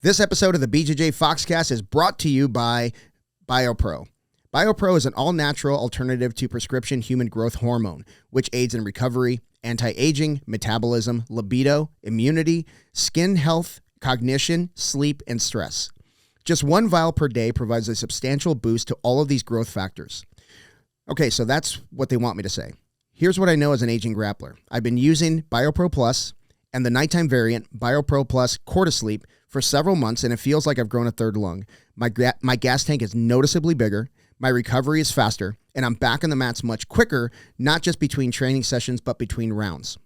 This episode of the BJJ Foxcast is brought to you by BioPro. BioPro is an all-natural alternative to prescription human growth hormone, which aids in recovery, anti-aging, metabolism, libido, immunity, skin health, cognition, sleep, and stress. Just one vial per day provides a substantial boost to all of these growth factors. Okay, so that's what they want me to say. Here's what I know as an aging grappler. I've been using BioPro Plus and the nighttime variant, BioPro Plus Cortisleep, for several months, and it feels like I've grown a third lung. My gas tank is noticeably bigger, my recovery is faster, and I'm back on the mats much quicker, not just between training sessions, but between rounds.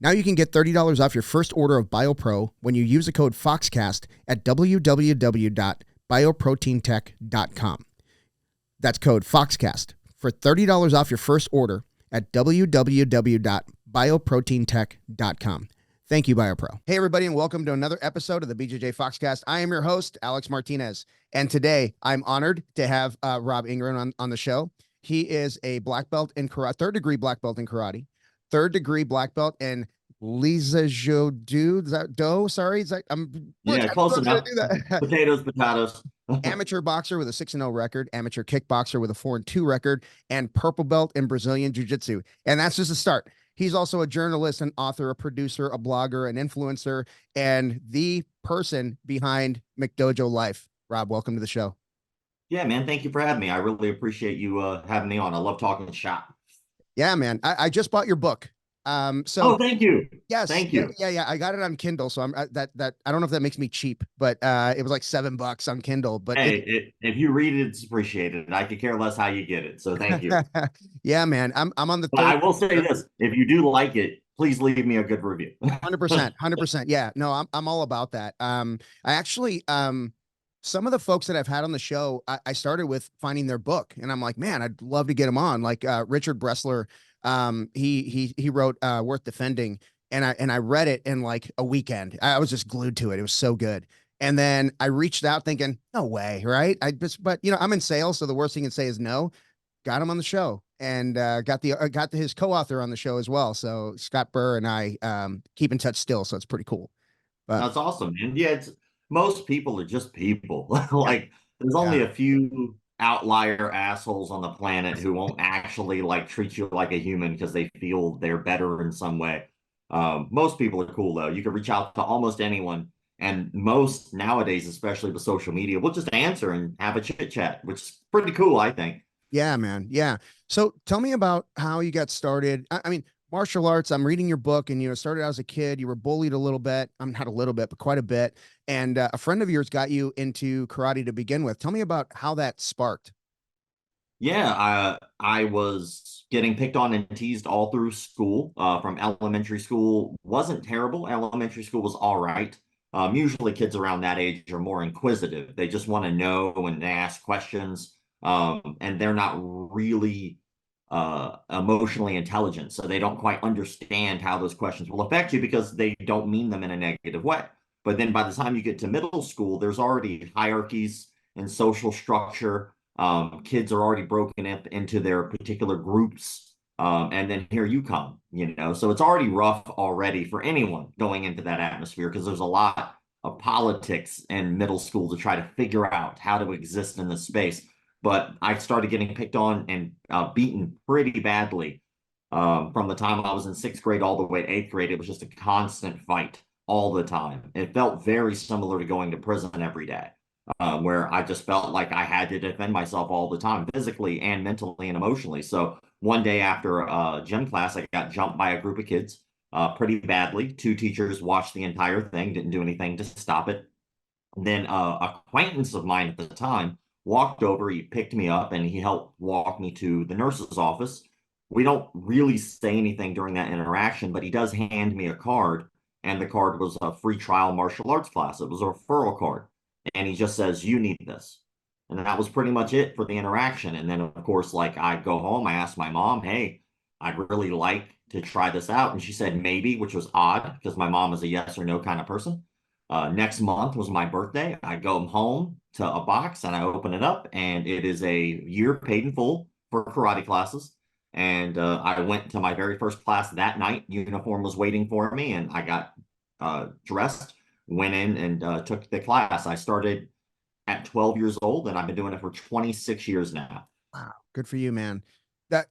Now you can get $30 off your first order of BioPro when you use the code FOXCAST at www.bioproteintech.com. That's code FOXCAST for $30 off your first order at www.bioproteintech.com. Thank you, BioPro. Hey, everybody, and welcome to another episode of the BJJ Foxcast. I am your host, Alex Martinez, and today I'm honored to have Rob Ingram on the show. He is a black belt in karate, third-degree black belt in karate, third-degree black belt in LissaJous-Do. Is that dough? Sorry, is that Close enough. Do that. Potatoes. Amateur boxer with a 6-0 record, amateur kickboxer with a 4-2 record, and purple belt in Brazilian Jiu-Jitsu. And that's just a start. He's also a journalist, an author, a producer, a blogger, an influencer, and the person behind McDojoLife. Rob, welcome to the show. Yeah, man. Thank you for having me. I really appreciate you having me on. I love talking shop. Yeah, man. I just bought your book. Thank you. Yes. Thank you. Yeah. I got it on Kindle. So I don't know if that makes me cheap, but it was like $7 on Kindle. But hey, if you read it, it's appreciated. I could care less how you get it. So thank you. Yeah, man. I'm on the But I will say this: if you do like it, please leave me a good review. 100%. Yeah. No, I'm all about that. I actually some of the folks that I've had on the show, I started with finding their book, and I'm like, man, I'd love to get them on. Like Richard Bressler. He wrote Worth Defending, and I read it in like a weekend. I was just glued to it. It was so good. And then I reached out thinking, no way, right? But I'm in sales, so the worst thing you can say is no. Got him on the show, and got his co-author on the show as well. So Scott Burr and I keep in touch still, so it's pretty cool. But That's awesome, man. Yeah, most people are just people. Like there's yeah. only a few outlier assholes on the planet who won't actually like treat you like a human because they feel they're better in some way. Most people are cool though. You can reach out to almost anyone, and most nowadays, especially with social media, will just answer and have a chit chat, which is pretty cool, I think. Yeah, man. Yeah. So tell me about how you got started. I mean, martial arts, I'm reading your book, and, started out as a kid, you were bullied a little bit. I'm not a little bit, but quite a bit. And a friend of yours got you into karate to begin with. Tell me about how that sparked. Yeah, I was getting picked on and teased all through school. From elementary school wasn't terrible. Elementary school was all right. Usually kids around that age are more inquisitive. They just want to know and they ask questions. And they're not really emotionally intelligent, so they don't quite understand how those questions will affect you because they don't mean them in a negative way. But then by the time you get to middle school, there's already hierarchies and social structure. Kids are already broken up into their particular groups. And then here you come, so it's already rough already for anyone going into that atmosphere because there's a lot of politics in middle school to try to figure out how to exist in this space. But I started getting picked on and beaten pretty badly from the time I was in 6th grade all the way to 8th grade. It was just a constant fight all the time. It felt very similar to going to prison every day. Where I just felt like I had to defend myself all the time, physically and mentally and emotionally. So one day after gym class, I got jumped by a group of kids pretty badly. 2 teachers watched the entire thing, didn't do anything to stop it. Then acquaintance of mine at the time walked over, he picked me up, and he helped walk me to the nurse's office. We don't really say anything during that interaction, but he does hand me a card, and the card was a free trial martial arts class. It was a referral card. And he just says, you need this. And that was pretty much it for the interaction. And then, of course, like I go home, I asked my mom, hey, I'd really like to try this out. And she said, maybe, which was odd because my mom is a yes or no kind of person. Next month was my birthday. I go home to a box and I open it up, and it is a year paid in full for karate classes. And I went to my very first class that night. Uniform was waiting for me, and I got dressed, went in and took the class. I started at 12 years old, and I've been doing it for 26 years now. Wow, good for you, man. That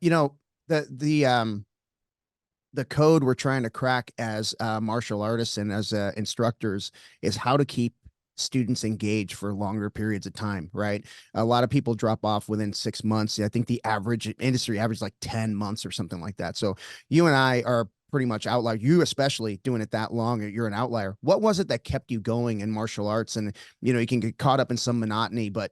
the code we're trying to crack as martial artists and as instructors is how to keep students engaged for longer periods of time, right? A lot of people drop off within 6 months. I think the average industry average like 10 months or something like that. So you and I are pretty much outlier. You especially doing it that long, you're an outlier. What was it that kept you going in martial arts? And you can get caught up in some monotony, but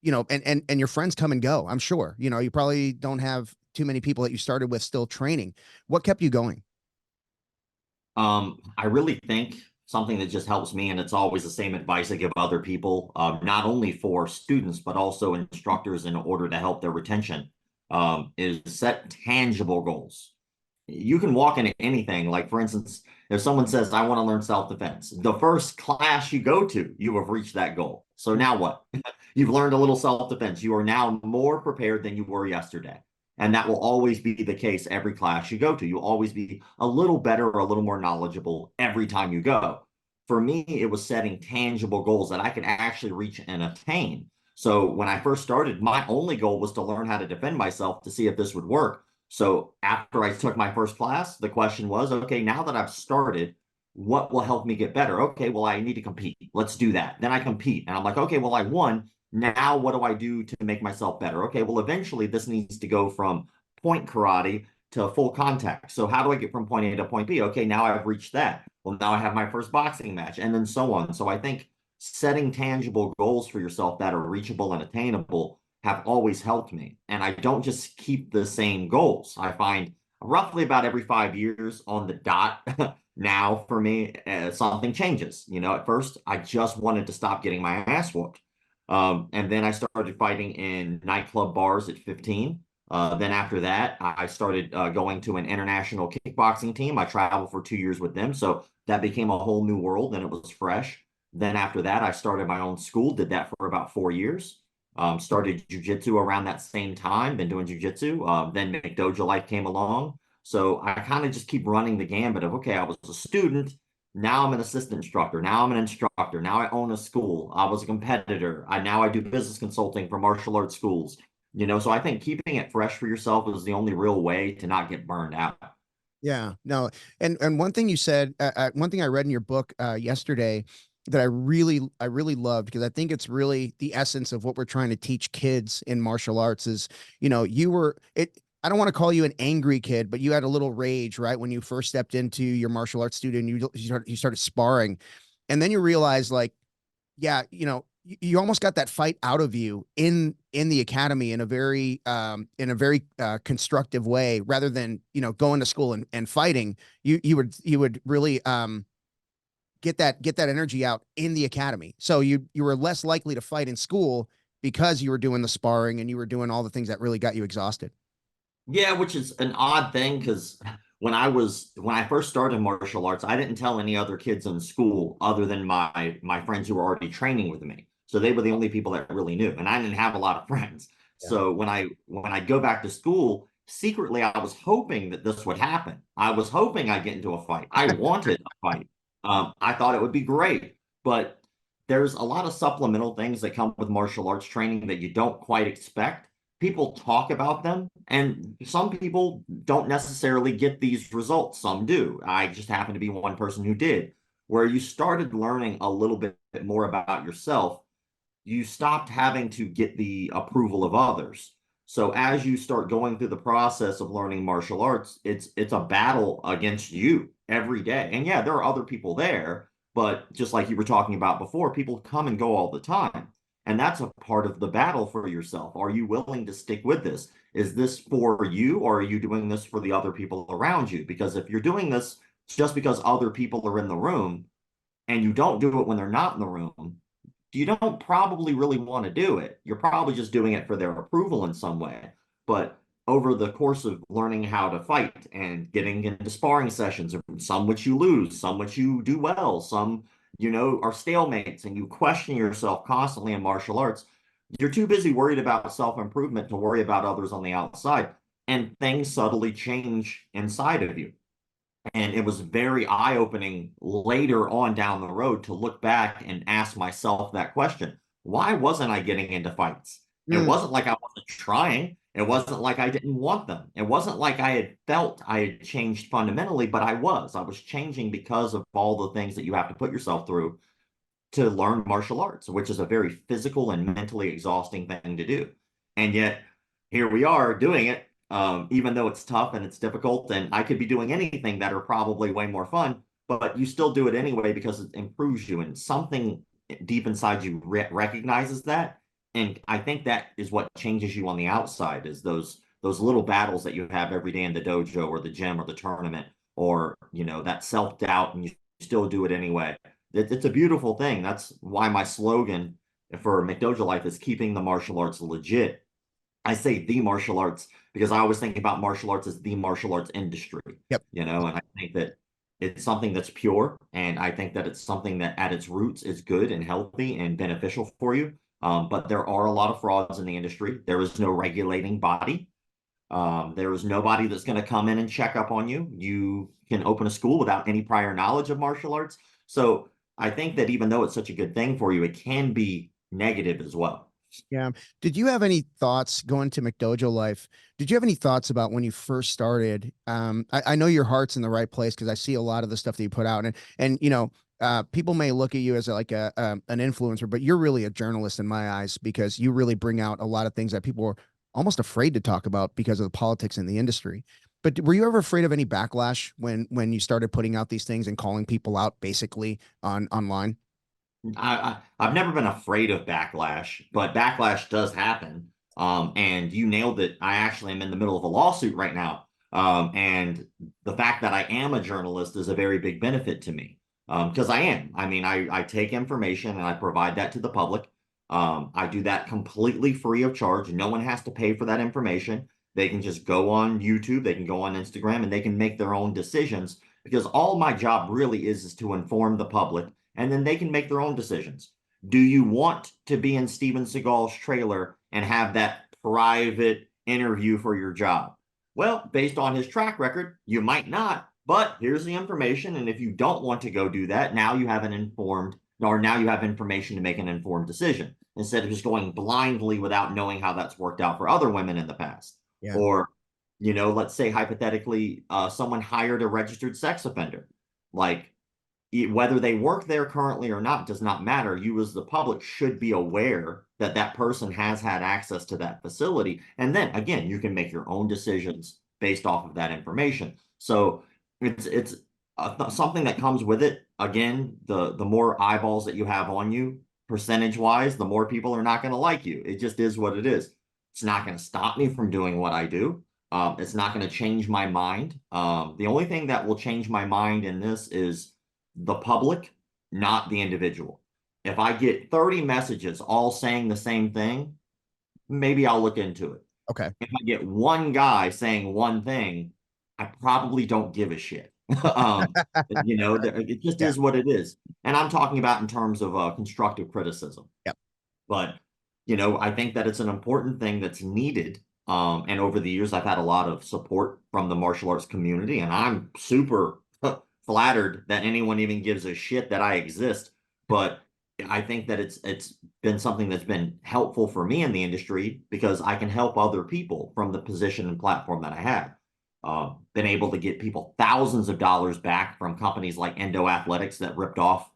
and your friends come and go, I'm sure. You probably don't have too many people that you started with still training. What kept you going? I really think something that just helps me, and it's always the same advice I give other people, not only for students, but also instructors in order to help their retention, is set tangible goals. You can walk into anything. Like, for instance, if someone says, I want to learn self-defense, the first class you go to, you have reached that goal. So now what? You've learned a little self-defense. You are now more prepared than you were yesterday. And that will always be the case every class you go to. You'll always be a little better or a little more knowledgeable every time you go. For me, it was setting tangible goals that I could actually reach and attain. So when I first started, my only goal was to learn how to defend myself to see if this would work. So after I took my first class, the question was, okay, now that I've started, what will help me get better? Okay, well, I need to compete. Let's do that. Then I compete. And I'm like, okay, well, I won. Now, what do I do to make myself better? Okay, well, eventually this needs to go from point karate to full contact. So how do I get from point A to point B? Okay, now I've reached that. Well, now I have my first boxing match, and then so on. So I think setting tangible goals for yourself that are reachable and attainable have always helped me. And I don't just keep the same goals. I find roughly about every 5 years on the dot now for me, something changes. At first, I just wanted to stop getting my ass whooped. And then I started fighting in nightclub bars at 15. Then after that, I started going to an international kickboxing team. I traveled for 2 years with them. So that became a whole new world and it was fresh. Then after that, I started my own school, did that for about 4 years. Started jujitsu around that same time, been doing jujitsu. Then McDojoLife came along. So I kind of just keep running the gambit of, okay, I was a student. Now I'm an assistant instructor. Now I'm an instructor. Now I own a school. I was a competitor. I do business consulting for martial arts schools. So I think keeping it fresh for yourself is the only real way to not get burned out. Yeah, no. And one thing you said, one thing I read in your book yesterday that I really loved, because I think it's really the essence of what we're trying to teach kids in martial arts is, you were it. I don't want to call you an angry kid, but you had a little rage, right? When you first stepped into your martial arts studio and you started sparring, and then you realized, like, yeah, you almost got that fight out of you in the academy in a very constructive way, rather than going to school and fighting. You would really get that energy out in the academy, so you were less likely to fight in school because you were doing the sparring and you were doing all the things that really got you exhausted. Yeah, which is an odd thing because when I first started martial arts, I didn't tell any other kids in school other than my friends who were already training with me. So they were the only people that really knew, and I didn't have a lot of friends. Yeah. So when I go back to school, secretly I was hoping that this would happen. I was hoping I'd get into a fight. I wanted a fight. I thought it would be great, but there's a lot of supplemental things that come with martial arts training that you don't quite expect. People talk about them, and some people don't necessarily get these results. Some do. I just happen to be one person who did. Where you started learning a little bit more about yourself, you stopped having to get the approval of others. So as you start going through the process of learning martial arts, it's a battle against you every day. And yeah, there are other people there, but just like you were talking about before, people come and go all the time. And that's a part of the battle for yourself. Are you willing to stick with this? Is this for you, or are you doing this for the other people around you? Because if you're doing this just because other people are in the room and you don't do it when they're not in the room, you don't probably really want to do it. You're probably just doing it for their approval in some way. But over the course of learning how to fight and getting into sparring sessions, some which you lose, some which you do well, some, are stalemates, and you question yourself constantly in martial arts, you're too busy worried about self-improvement to worry about others on the outside. And things subtly change inside of you. And it was very eye-opening later on down the road to look back and ask myself that question. Why wasn't I getting into fights? It Mm, wasn't like I wasn't trying. It wasn't like I didn't want them. It wasn't like I had felt I had changed fundamentally, but I was. I was changing because of all the things that you have to put yourself through to learn martial arts, which is a very physical and mentally exhausting thing to do. And yet here we are doing it, even though it's tough and it's difficult, and I could be doing anything that are probably way more fun, but you still do it anyway because it improves you, and something deep inside you recognizes that. And I think that is what changes you on the outside, is those little battles that you have every day in the dojo or the gym or the tournament, or that self-doubt, and you still do it anyway. It's a beautiful thing. That's why my slogan for McDojoLife is keeping the martial arts legit. I say the martial arts because I always think about martial arts as the martial arts industry, yep. and I think that it's something that's pure, and I think that it's something that at its roots is good and healthy and beneficial for you. But there are a lot of frauds in the industry. There is no regulating body. There is nobody that's going to come in and check up on you. You can open a school without any prior knowledge of martial arts. So I think that even though it's such a good thing for you, it can be negative as well. Yeah. Did you have any thoughts going to McDojoLife? Did you have any thoughts about when you first started? I know your heart's in the right place because I see a lot of the stuff that you put out, and people may look at you as like an influencer, but you're really a journalist in my eyes because you really bring out a lot of things that people are almost afraid to talk about because of the politics in the industry. But were you ever afraid of any backlash when you started putting out these things and calling people out basically online? I've never been afraid of backlash, but backlash does happen. And you nailed it. I actually am in the middle of a lawsuit right now. And the fact that I am a journalist is a very big benefit to me. Because I am. I mean, I take information and I provide that to the public. I do that completely free of charge. No one has to pay for that information. They can just go on YouTube, they can go on Instagram, and they can make their own decisions, because all my job really is to inform the public, and then they can make their own decisions. Do you want to be in Steven Seagal's trailer and have that private interview for your job? Well, based on his track record, you might not, but here's the information. And if you don't want to go do that, now you have now you have information to make an informed decision instead of just going blindly without knowing how that's worked out for other women in the past. Yeah. Or, let's say hypothetically, someone hired a registered sex offender. Like, whether they work there currently or not does not matter. You as the public should be aware that that person has had access to that facility. And then again, you can make your own decisions based off of that information. So it's something that comes with it. Again, the more eyeballs that you have on you, percentage wise, the more people are not going to like you. It just is what it is. It's not going to stop me from doing what I do. It's not going to change my mind. The only thing that will change my mind in this is the public, not the individual. If I get 30 messages all saying the same thing, maybe I'll look into it. Okay. If I get one guy saying one thing, I probably don't give a shit. It just Yeah. is what it is. And I'm talking about in terms of constructive criticism. Yep. But, I think that it's an important thing that's needed. And over the years, I've had a lot of support from the martial arts community, and I'm super flattered that anyone even gives a shit that I exist. But I think that it's been something that's been helpful for me in the industry because I can help other people from the position and platform that I have. Been able to get people thousands of dollars back from companies like Endo Athletics that ripped off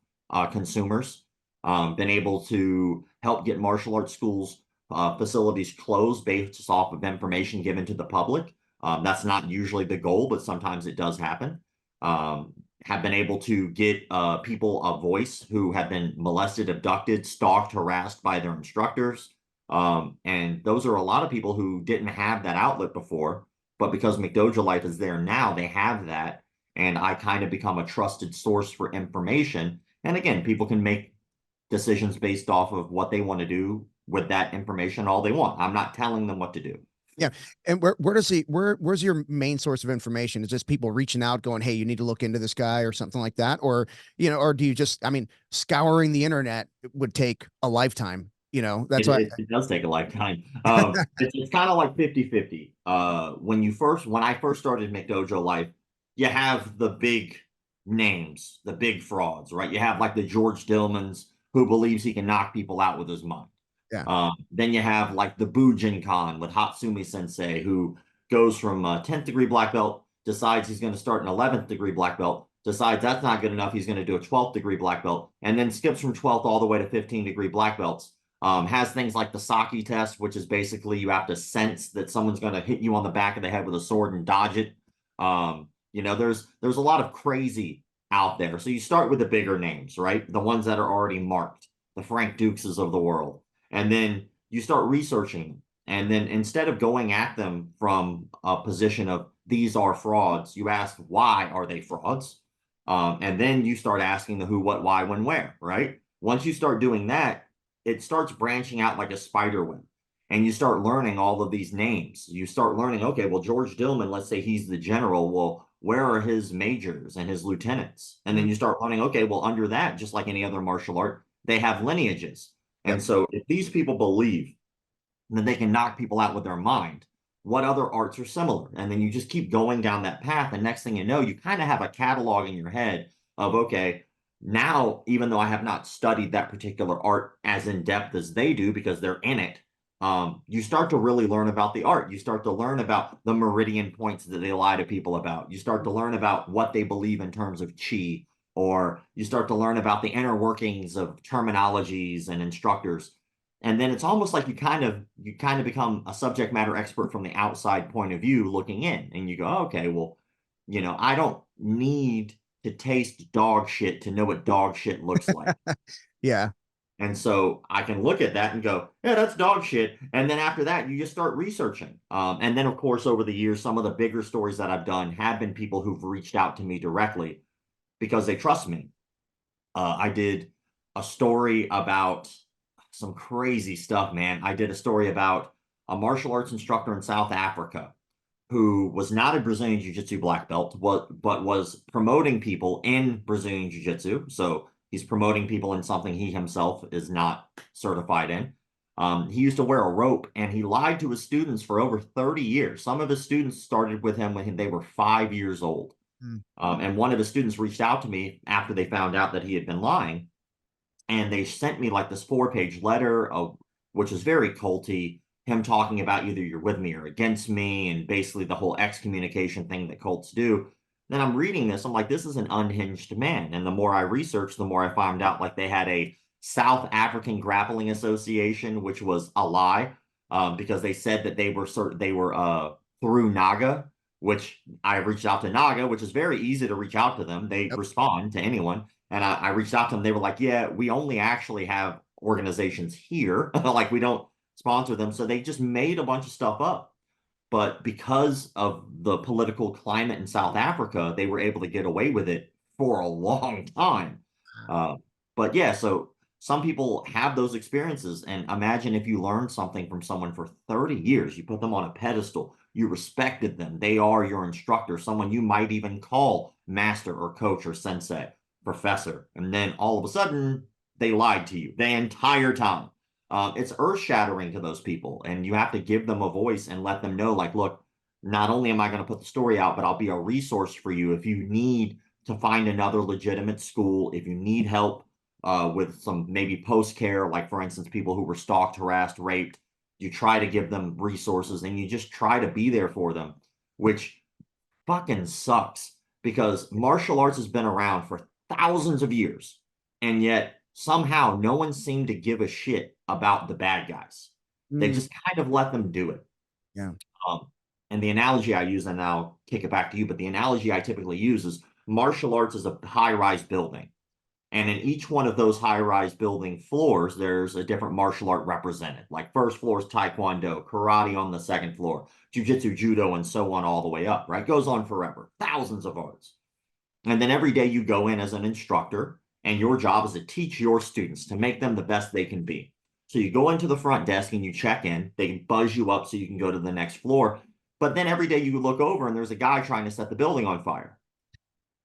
consumers. Been able to help get martial arts schools facilities closed based off of information given to the public. That's not usually the goal, but sometimes it does happen. Have been able to get people a voice who have been molested, abducted, stalked, harassed by their instructors. And those are a lot of people who didn't have that outlet before, but because McDojoLife is there now, they have that. And I kind of become a trusted source for information. And again, people can make decisions based off of what they want to do with that information all they want. I'm not telling them what to do. Yeah. And where's your main source of information? Is just people reaching out going, hey, you need to look into this guy or something like that? Or, or do you just, I mean, scouring the internet would take a lifetime, that's why. It does take a lifetime. It's kind of like 50-50. When I first started McDojoLife, you have the big names, the big frauds, right? You have like the George Dillmans who believes he can knock people out with his mind. Yeah. Then you have like the Bujin Khan with Hatsumi Sensei, who goes from 10th degree black belt, decides he's going to start an 11th degree black belt, decides that's not good enough, he's going to do a 12th degree black belt, and then skips from 12th all the way to 15 degree black belts. Has things like the Saki test, which is basically you have to sense that someone's going to hit you on the back of the head with a sword and dodge it. There's a lot of crazy out there. So you start with the bigger names, right? The ones that are already marked, the Frank Dukeses of the world. And then you start researching them. And then instead of going at them from a position of these are frauds, you ask, why are they frauds? And then you start asking the who, what, why, when, where, right? Once you start doing that, it starts branching out like a spider web. And you start learning all of these names. You start learning, okay, well, George Dillman, let's say he's the general. Well, where are his majors and his lieutenants? And then you start learning, okay, well, under that, just like any other martial art, they have lineages. Yep. And so if these people believe that they can knock people out with their mind, what other arts are similar? And then you just keep going down that path. And next thing you know, you kind of have a catalog in your head of, okay, now, even though I have not studied that particular art as in depth as they do because they're in it, you start to really learn about the art. You start to learn about the meridian points that they lie to people about. You start to learn about what they believe in terms of chi, or you start to learn about the inner workings of terminologies and instructors. And then it's almost like you kind of become a subject matter expert from the outside point of view looking in, and you go, okay, well, I don't need to taste dog shit to know what dog shit looks like. Yeah. And so I can look at that and go, yeah, that's dog shit. And then after that, you just start researching. And then, of course, over the years, some of the bigger stories that I've done have been people who've reached out to me directly because they trust me. I did a story about some crazy stuff, man. I did a story about a martial arts instructor in South Africa who was not a Brazilian Jiu-Jitsu black belt, but was promoting people in Brazilian Jiu-Jitsu. So he's promoting people in something he himself is not certified in. He used to wear a rope, and he lied to his students for over 30 years. Some of his students started with him when they were 5 years old. And one of his students reached out to me after they found out that he had been lying. And they sent me like this 4-page letter, which is very culty, him talking about either you're with me or against me, and basically the whole excommunication thing that cults do. Then I'm reading this, I'm like, this is an unhinged man. And the more I researched, the more I found out like they had a South African Grappling Association, which was a lie, because they said that they were through Naga, which I reached out to Naga, which is very easy to reach out to them. They respond to anyone. And I reached out to them. They were like, yeah, we only actually have organizations here. Like, we don't sponsor them. So they just made a bunch of stuff up. But because of the political climate in South Africa, they were able to get away with it for a long time. But yeah, so some people have those experiences. And imagine if you learned something from someone for 30 years, you put them on a pedestal, you respected them. They are your instructor, someone you might even call master or coach or sensei, professor. And then all of a sudden, they lied to you the entire time. It's earth-shattering to those people, and you have to give them a voice and let them know, like, look, not only am I going to put the story out, but I'll be a resource for you if you need to find another legitimate school, if you need help with some maybe post-care, like, for instance, people who were stalked, harassed, raped. You try to give them resources, and you just try to be there for them, which fucking sucks, because martial arts has been around for thousands of years, and yet somehow no one seemed to give a shit about the bad guys. They just kind of let them do it. Yeah. And the analogy I use, and I'll kick it back to you, but the analogy I typically use is martial arts is a high-rise building. And in each one of those high-rise building floors, there's a different martial art represented. Like, first floor is Taekwondo, karate on the second floor, Jiu-Jitsu, Judo, and so on all the way up, right? Goes on forever. Thousands of arts. And then every day you go in as an instructor, and your job is to teach your students to make them the best they can be. So you go into the front desk and you check in. They buzz you up so you can go to the next floor. But then every day you look over and there's a guy trying to set the building on fire.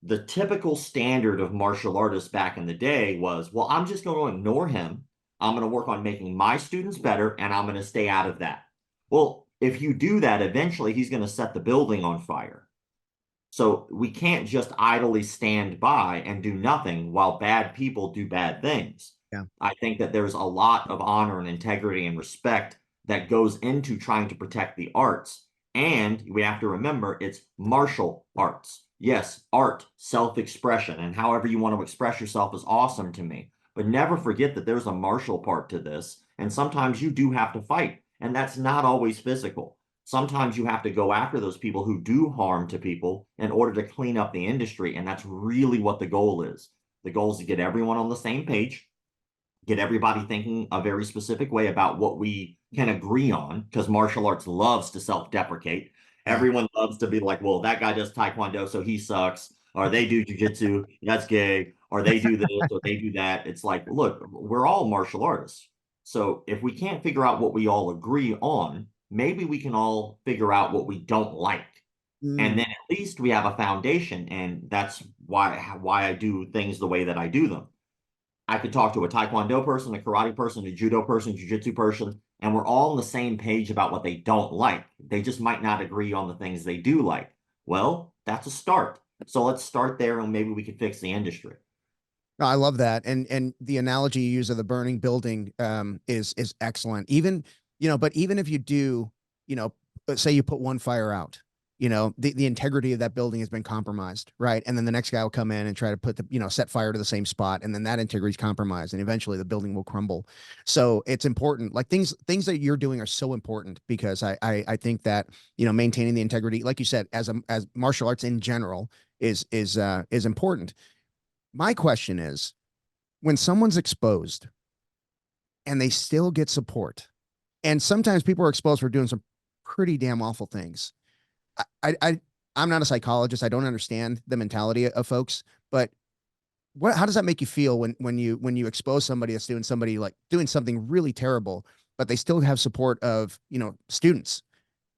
The typical standard of martial artists back in the day was, well, I'm just going to ignore him. I'm going to work on making my students better, and I'm going to stay out of that. Well, if you do that, eventually he's going to set the building on fire. So we can't just idly stand by and do nothing while bad people do bad things. Yeah. I think that there's a lot of honor and integrity and respect that goes into trying to protect the arts. And we have to remember it's martial arts. Yes, art, self-expression, and however you want to express yourself is awesome to me. But never forget that there's a martial part to this. And sometimes you do have to fight. And that's not always physical. Sometimes you have to go after those people who do harm to people in order to clean up the industry. And that's really what the goal is. The goal is to get everyone on the same page, get everybody thinking a very specific way about what we can agree on, because martial arts loves to self-deprecate. Yeah. Everyone loves to be like, well, that guy does taekwondo, so he sucks, or they do jujitsu, that's gay, or they do this, or they do that. It's like, look, we're all martial artists. So if we can't figure out what we all agree on, maybe we can all figure out what we don't like. And Mm. then at least we have a foundation, and that's why I do things the way that I do them. I could talk to a taekwondo person, a karate person, a judo person, jiu-jitsu person, and we're all on the same page about what they don't like. They just might not agree on the things they do like. Well, that's a start. So let's start there and maybe we could fix the industry. No, I love that. And the analogy you use of the burning building is excellent. Even, but even if you do, let's say you put one fire out, the integrity of that building has been compromised, right? And then the next guy will come in and try to put set fire to the same spot, and then that integrity is compromised, and eventually the building will crumble. So it's important. Like things that you're doing are so important, because I think that, maintaining the integrity, like you said, as martial arts in general is important. My question is, when someone's exposed and they still get support, and sometimes people are exposed for doing some pretty damn awful things. I I'm not a psychologist. I don't understand the mentality of folks, but how does that make you feel when you expose somebody that's doing something really terrible, but they still have support of, students?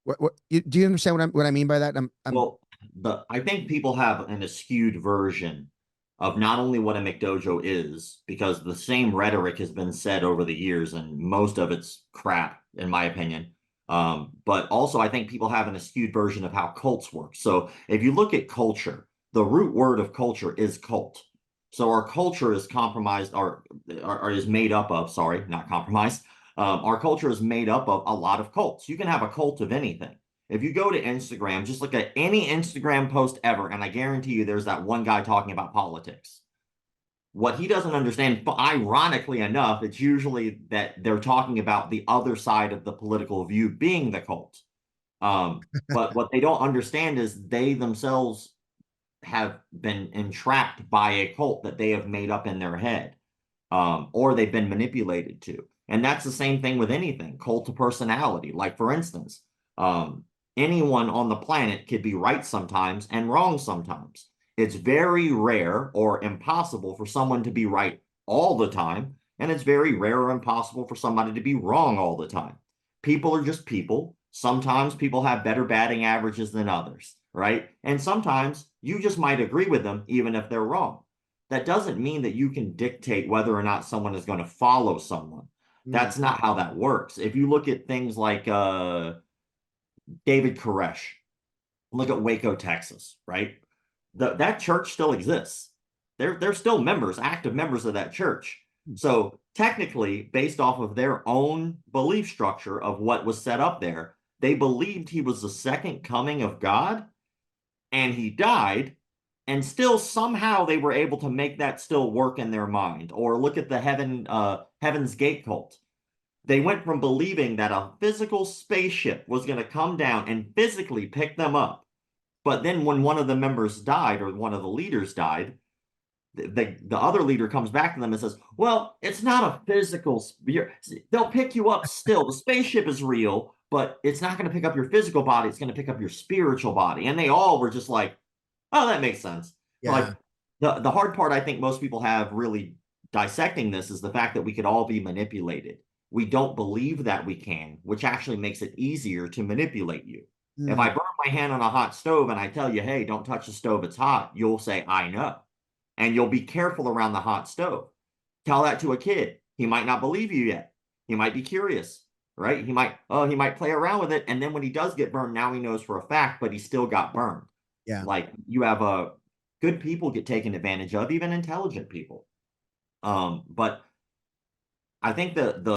Do you understand what I mean by that? Well, I think people have an askewed version of not only what a McDojo is, because the same rhetoric has been said over the years, and most of it's crap, in my opinion. But also, I think people have an askewed version of how cults work. So if you look at culture, the root word of culture is cult. So our culture is compromised, or is made up of, sorry, not compromised. Our culture is made up of a lot of cults. You can have a cult of anything. If you go to Instagram, just look at any Instagram post ever, and I guarantee you there's that one guy talking about politics. What he doesn't understand, ironically enough, it's usually that they're talking about the other side of the political view being the cult. But what they don't understand is they themselves have been entrapped by a cult that they have made up in their head, or they've been manipulated to. And that's the same thing with anything, cult of personality. Like, for instance, anyone on the planet could be right sometimes and wrong sometimes. It's very rare or impossible for someone to be right all the time, and it's very rare or impossible for somebody to be wrong all the time. People are just people. Sometimes people have better batting averages than others, right? And sometimes you just might agree with them even if they're wrong. That doesn't mean that you can dictate whether or not someone is going to follow someone. Mm. That's not how that works. If you look at things like David Koresh, look at Waco, Texas, right? That church still exists. They're still members, active members of that church. So technically, based off of their own belief structure of what was set up there, they believed he was the second coming of God, and he died, and still somehow they were able to make that still work in their mind. Or look at the Heaven's Gate cult. They went from believing that a physical spaceship was going to come down and physically pick them up. But then when one of the members died, or one of the leaders died, the other leader comes back to them and says, well, it's not a physical, they'll pick you up still. The spaceship is real, but it's not going to pick up your physical body. It's going to pick up your spiritual body. And they all were just like, oh, that makes sense. Yeah. Like, the hard part I think most people have really dissecting this is the fact that we could all be manipulated. We don't believe that we can, which actually makes it easier to manipulate you. If I Mm. burn my hand on a hot stove and I tell you, hey, don't touch the stove, it's hot, you'll say, I know. And you'll be careful around the hot stove. Tell that to a kid. He might not believe you yet. He might be curious, right? He might play around with it. And then when he does get burned, now he knows for a fact, but he still got burned. Yeah. Like you have good people get taken advantage of, even intelligent people. But I think the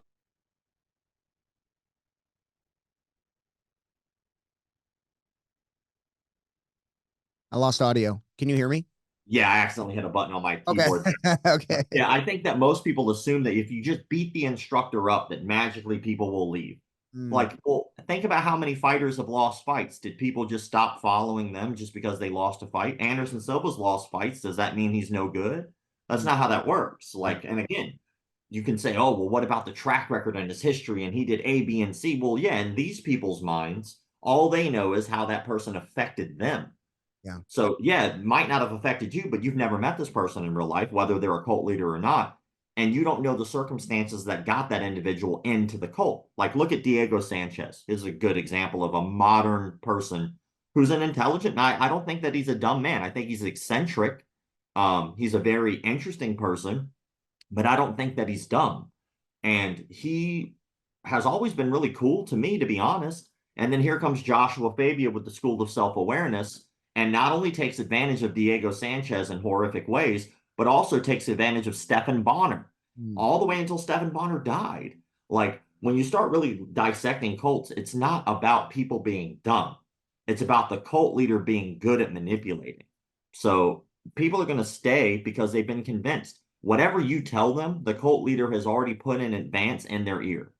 I lost audio. Can you hear me? yeah, I accidentally hit a button on my Okay. keyboard there. Okay. Yeah, I think that most people assume that if you just beat the instructor up, that magically people will leave. Mm, Like, well, think about how many fighters have lost fights. Did people just stop following them just because they lost a fight? Anderson Silva's lost fights. Does that mean he's no good? That's mm, not how that works. yeah. Like, and again, you can say, oh, well, what about the track record and his history? And he did A, B, and C. Well, yeah, in these people's minds, all they know is how that person affected them. Yeah. So, yeah, it might not have affected you, but you've never met this person in real life, whether they're a cult leader or not. And you don't know the circumstances that got that individual into the cult. Like, look at Diego Sanchez. Is a good example of a modern person who's an intelligent. And I don't think that he's a dumb man. I think he's eccentric. He's a very interesting person, but I don't think that he's dumb. And he has always been really cool to me, to be honest. And then here comes Joshua Fabia with the School of Self Awareness, and not only takes advantage of Diego Sanchez in horrific ways, but also takes advantage of Stephan Bonner Mm, all the way until Stephan Bonner died. Like when you start really dissecting cults, it's not about people being dumb, it's about the cult leader being good at manipulating. So people are going to stay because they've been convinced. Whatever you tell them, the cult leader has already put in advance in their ear.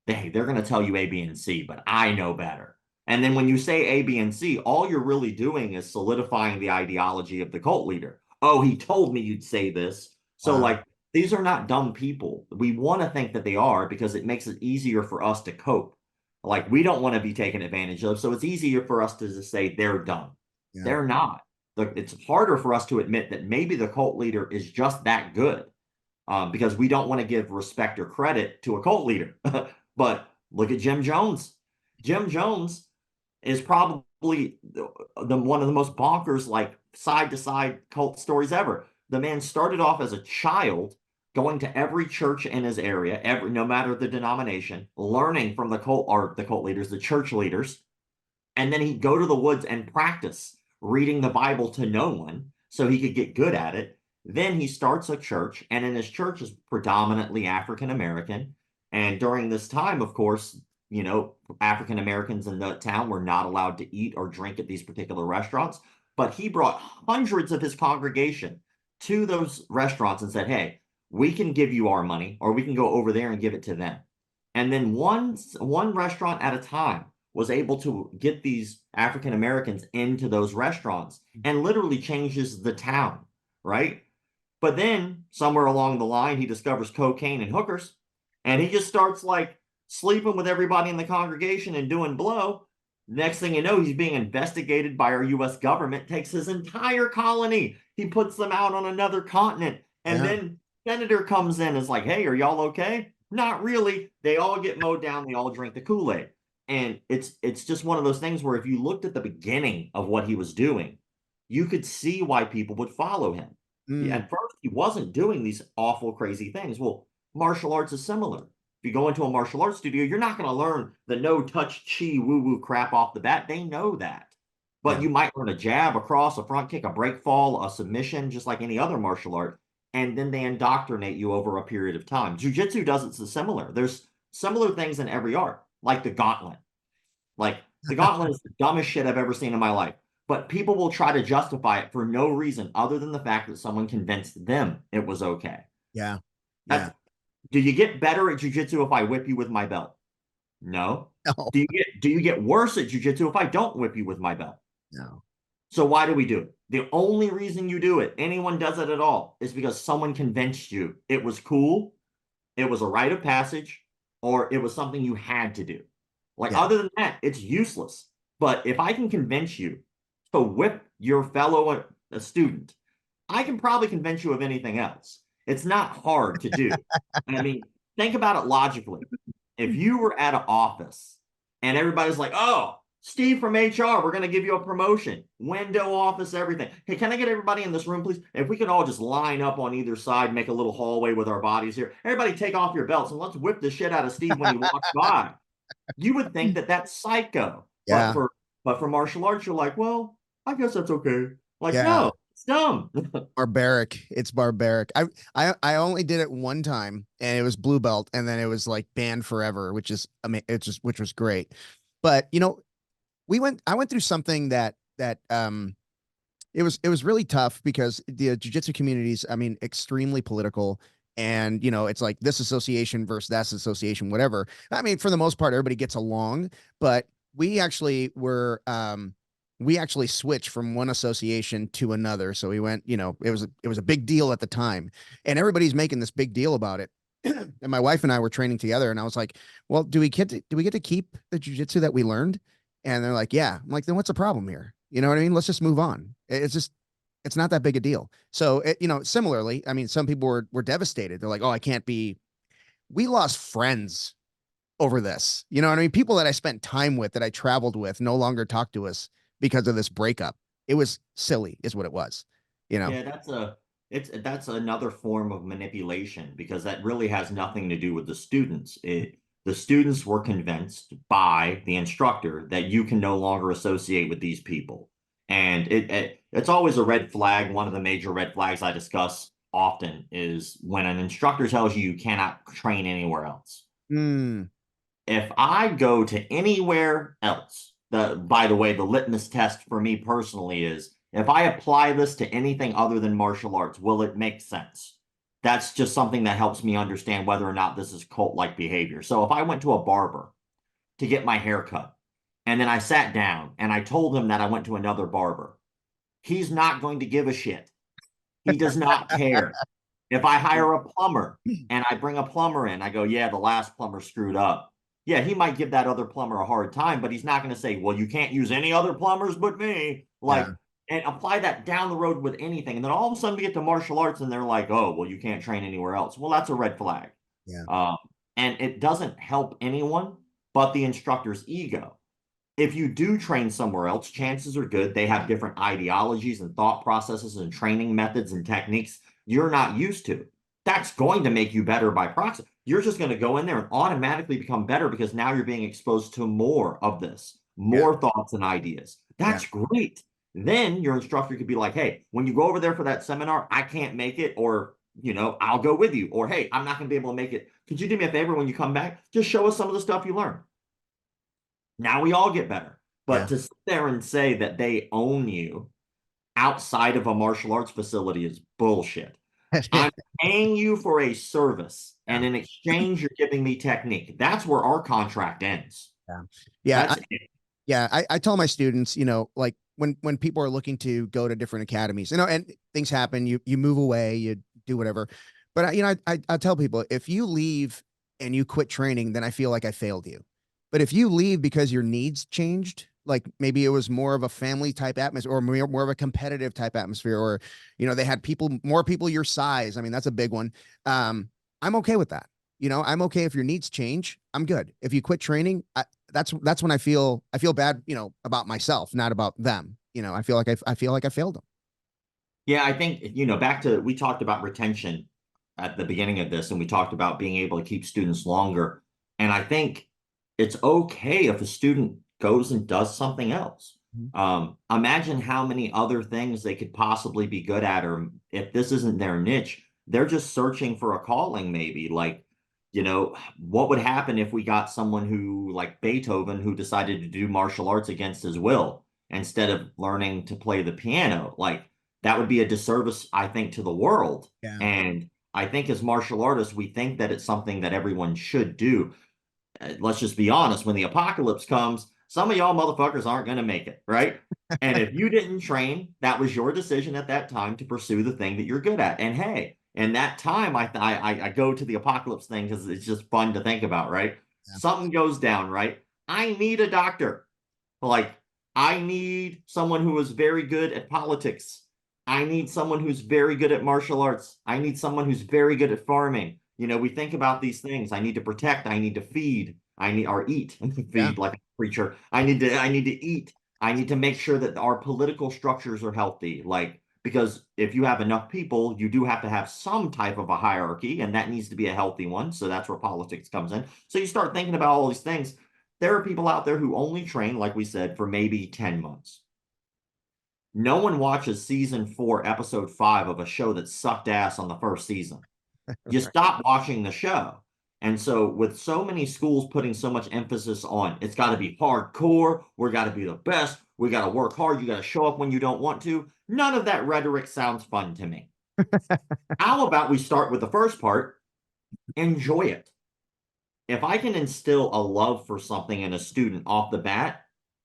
They're going to tell you A, B, and C, but I know better. And then when you say A, B, and C, all you're really doing is solidifying the ideology of the cult leader. Oh, he told me you'd say this. So, wow. like, these are not dumb people. We want to think that they are because it makes it easier for us to cope. Like, we don't want to be taken advantage of. So, it's easier for us to just say they're dumb. Yeah. They're not. It's harder for us to admit that maybe the cult leader is just that good, because we don't want to give respect or credit to a cult leader. But look at Jim Jones. Jim Jones is probably the one of the most bonkers, like side to side cult stories ever. The man started off as a child, going to every church in his area, no matter the denomination, learning from the cult leaders, the church leaders, and then he'd go to the woods and practice reading the Bible to no one so he could get good at it. Then he starts a church, and in his church is predominantly African American. And during this time, of course, African Americans in the town were not allowed to eat or drink at these particular restaurants. But he brought hundreds of his congregation to those restaurants and said, hey, we can give you our money, or we can go over there and give it to them. And then one restaurant at a time was able to get these African Americans into those restaurants and literally changes the town, right? But then somewhere along the line, he discovers cocaine and hookers, and he just starts like sleeping with everybody in the congregation and doing blow. Next thing you know, he's being investigated by our US government, takes his entire colony, he puts them out on another continent, and Yeah. then senator comes in and is like, hey, are y'all okay? Not really. They all get mowed down, they all drink the Kool-Aid. And it's just one of those things where if you looked at the beginning of what he was doing, you could see why people would follow him. Mm, At first, he wasn't doing these awful, crazy things. Well, martial arts is similar. If you go into a martial arts studio, you're not going to learn the no touch chi woo woo crap off the bat. They know that. But yeah. you might learn a jab, a cross, a front kick, a break fall, a submission, just like any other martial art. And then they indoctrinate you over a period of time. Jiu-jitsu does it similar. There's similar things in every art, like the gauntlet. Like the gauntlet is the dumbest shit I've ever seen in my life. But people will try to justify it for no reason other than the fact that someone convinced them it was okay. Yeah. Yeah. That's, do you get better at jujitsu if I whip you with my belt? No. No. Do you get worse at jujitsu if I don't whip you with my belt? No. So why do we do it? The only reason you do it, anyone does it at all, is because someone convinced you it was cool, it was a rite of passage, or it was something you had to do. Like, Yeah. other than that, it's useless. But if I can convince you to whip your fellow student, I can probably convince you of anything else. It's not hard to do. I mean, think about it logically. If you were at an office and everybody's like, oh, Steve from HR, we're going to give you a promotion, window office, everything. Hey, can I get everybody in this room, please? If we could all just line up on either side, make a little hallway with our bodies here. Everybody take off your belts and let's whip the shit out of Steve when he walks by. You would think that that's psycho. But Yeah. for martial arts, you're like, well, I guess that's okay. Like, Yeah. no, it's dumb. Barbaric. It's barbaric. I only did it one time and it was blue belt and then it was like banned forever, which is it's just which was great. But I went through something that it was really tough because the jiu-jitsu communities, I mean, extremely political. And it's like this association versus that association, whatever. I mean, for the most part, everybody gets along, but we actually were we actually switched from one association to another. So we went, it was a big deal at the time. And everybody's making this big deal about it. And my wife and I were training together, and I was like, well, do we get to keep the jujitsu that we learned? And they're like, yeah. I'm like, then what's the problem here? You know what I mean? Let's just move on. It's just, it's not that big a deal. So, similarly, I mean, some people were devastated. They're like, oh, I can't be, we lost friends over this. You know what I mean? People that I spent time with, that I traveled with, no longer talk to us because of this breakup. It was silly, is what it was. You know? Yeah, that's another form of manipulation because that really has nothing to do with the students. The students were convinced by the instructor that you can no longer associate with these people. And it's always a red flag. One of the major red flags I discuss often is when an instructor tells you you cannot train anywhere else. Mm, If I go to anywhere else, by the way, the litmus test for me personally is if I apply this to anything other than martial arts, will it make sense? That's just something that helps me understand whether or not this is cult-like behavior. So if I went to a barber to get my hair cut, and then I sat down and I told him that I went to another barber, he's not going to give a shit. He does not care. If I hire a plumber and I bring a plumber in, I go, yeah, the last plumber screwed up. Yeah, he might give that other plumber a hard time, but he's not going to say, well, you can't use any other plumbers but me. yeah, Like, and apply that down the road with anything. And then all of a sudden we get to martial arts and they're like, oh, well, you can't train anywhere else. Well, that's a red flag. yeah, Um, and it doesn't help anyone but the instructor's ego. If you do train somewhere else, chances are good they have different ideologies and thought processes and training methods and techniques you're not used to. That's going to make you better by proxy. You're just going to go in there and automatically become better because now you're being exposed to more of this, yeah, more thoughts and ideas. yeah, That's great. Then your instructor could be like, hey, when you go over there for that seminar, I can't make it, or, I'll go with you. Or, hey, I'm not going to be able to make it. Could you do me a favor when you come back? Just show us some of the stuff you learned. Now we all get better. But yeah. to sit there and say that they own you outside of a martial arts facility is bullshit. I'm paying you for a service, Yeah, and in exchange, you're giving me technique. That's where our contract ends. yeah, yeah. That's it. Yeah, I tell my students, like when people are looking to go to different academies, and things happen, you move away, you do whatever. But I tell people, if you leave and you quit training, then I feel like I failed you. But if you leave because your needs changed, like maybe it was more of a family type atmosphere or more of a competitive type atmosphere, or they had more people your size. I mean, that's a big one. I'm okay with that. I'm okay if your needs change. I'm good. If you quit training, that's when I feel bad, about myself, not about them. I feel like I feel like I failed them. Yeah, I think, back to we talked about retention at the beginning of this, and we talked about being able to keep students longer. And I think it's okay if a student goes and does something else. Mhm. Imagine how many other things they could possibly be good at, or if this isn't their niche, they're just searching for a calling, maybe. Like, what would happen if we got someone who, like Beethoven, who decided to do martial arts against his will instead of learning to play the piano? Like, that would be a disservice, I think, to the world. Yeah. And I think as martial artists, we think that it's something that everyone should do. Let's just be honest, when the apocalypse comes, some of y'all motherfuckers aren't going to make it, right? And if you didn't train, that was your decision at that time to pursue the thing that you're good at. And hey, in that time, I go to the apocalypse thing because it's just fun to think about, right? Yeah. Something goes down, right? I need a doctor. Like, I need someone who is very good at politics. I need someone who's very good at martial arts. I need someone who's very good at farming. We think about these things. I need to protect. I need to feed. I need or eat. Yeah. Feed like a creature. I need to eat. I need to make sure that our political structures are healthy. Like, because if you have enough people, you do have to have some type of a hierarchy, and that needs to be a healthy one. So that's where politics comes in. So you start thinking about all these things. There are people out there who only train, like we said, for maybe 10 months. No one watches season 4, episode 5 of a show that sucked ass on the first season. You Right. stop watching the show. And so, with so many schools putting so much emphasis on it's got to be hardcore, we got to be the best, we got to work hard, you got to show up when you don't want to. None of that rhetoric sounds fun to me. How about we start with the first part? Enjoy it. If I can instill a love for something in a student off the bat,